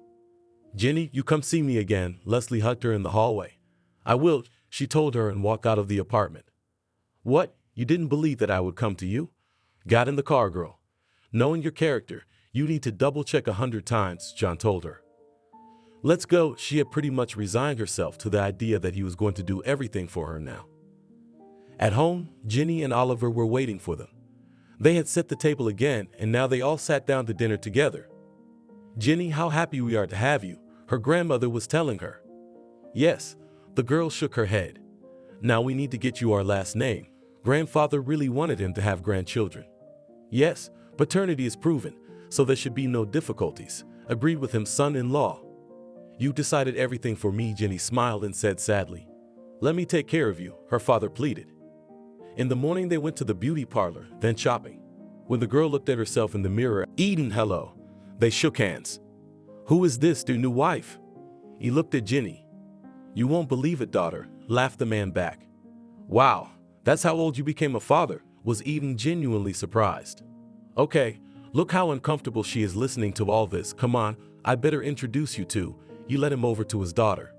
Jenny, you come see me again, Leslie hugged her in the hallway. I will, she told her and walked out of the apartment. What? You didn't believe that I would come to you? Got in the car, girl. Knowing your character, you need to double-check 100 times, John told her. Let's go. She had pretty much resigned herself to the idea that he was going to do everything for her now. At home, Jenny and Oliver were waiting for them. They had set the table again, and now they all sat down to dinner together. Jenny, how happy we are to have you, her grandmother was telling her. Yes, the girl shook her head. Now we need to get you our last name. Grandfather really wanted him to have grandchildren. Yes, paternity is proven, so there should be no difficulties, agreed with him son-in-law. You decided everything for me, Jenny smiled and said sadly. Let me take care of you, her father pleaded. In the morning they went to the beauty parlor, then shopping. When the girl looked at herself in the mirror, Eden, hello. They shook hands. Who is this, their new wife? He looked at Jenny. You won't believe it, daughter, laughed the man back. Wow, that's how old you became a father, was Eden genuinely surprised. Okay, look how uncomfortable she is listening to all this. Come on, I better introduce you to. He led him over to his daughter.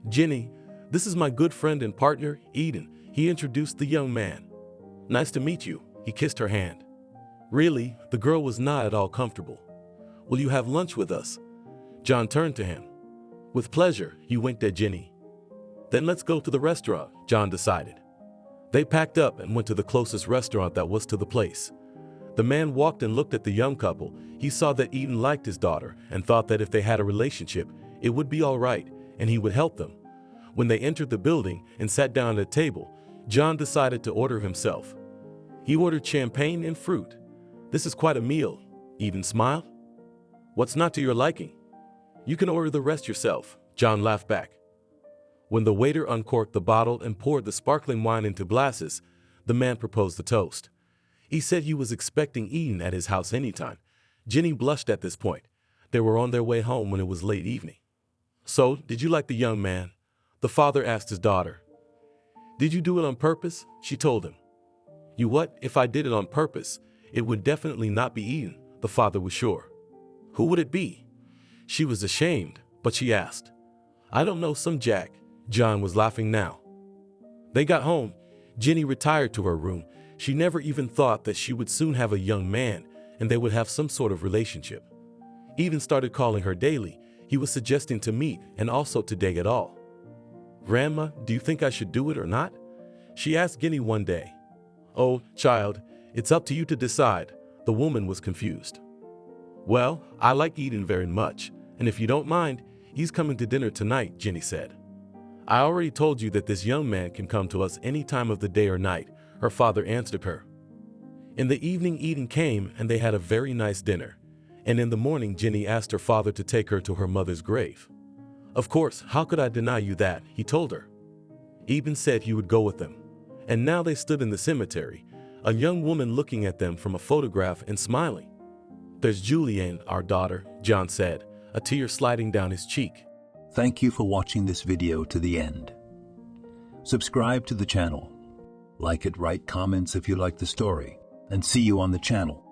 Jenny, this is my good friend and partner, Eden, he introduced the young man. Nice to meet you, he kissed her hand. Really, the girl was not at all comfortable. Will you have lunch with us? John turned to him. With pleasure, he winked at Jenny. Then let's go to the restaurant, John decided. They packed up and went to the closest restaurant that was to the place. The man walked and looked at the young couple. He saw that Eden liked his daughter and thought that if they had a relationship, it would be all right and he would help them. When they entered the building and sat down at a table, John decided to order himself. He ordered champagne and fruit. This is quite a meal, Eden smiled. What's not to your liking? You can order the rest yourself, John laughed back. When the waiter uncorked the bottle and poured the sparkling wine into glasses, the man proposed the toast. He said he was expecting Eden at his house anytime. Jenny blushed at this point. They were on their way home when it was late evening. "So, did you like the young man?" the father asked his daughter. "Did you do it on purpose?" she told him. "You what? If I did it on purpose, it would definitely not be Eden," the father was sure. "Who would it be?" She was ashamed, but she asked. "I don't know, some Jack." John was laughing now. They got home. Jenny retired to her room. She never even thought that she would soon have a young man and they would have some sort of relationship. Eden started calling her daily. He was suggesting to meet and also to date at all. "Grandma, do you think I should do it or not?" she asked Jenny one day. "Oh, child, it's up to you to decide." The woman was confused. "Well, I like Eden very much, and if you don't mind, he's coming to dinner tonight," Jenny said. "I already told you that this young man can come to us any time of the day or night," her father answered her. In the evening, Eden came and they had a very nice dinner. And in the morning, Jenny asked her father to take her to her mother's grave. "Of course, how could I deny you that?" he told her. Eden said he would go with them. And now they stood in the cemetery, a young woman looking at them from a photograph and smiling. "There's Julianne, our daughter," John said, a tear sliding down his cheek. Thank you for watching this video to the end. Subscribe to the channel. Like it, write comments if you like the story, and see you on the channel.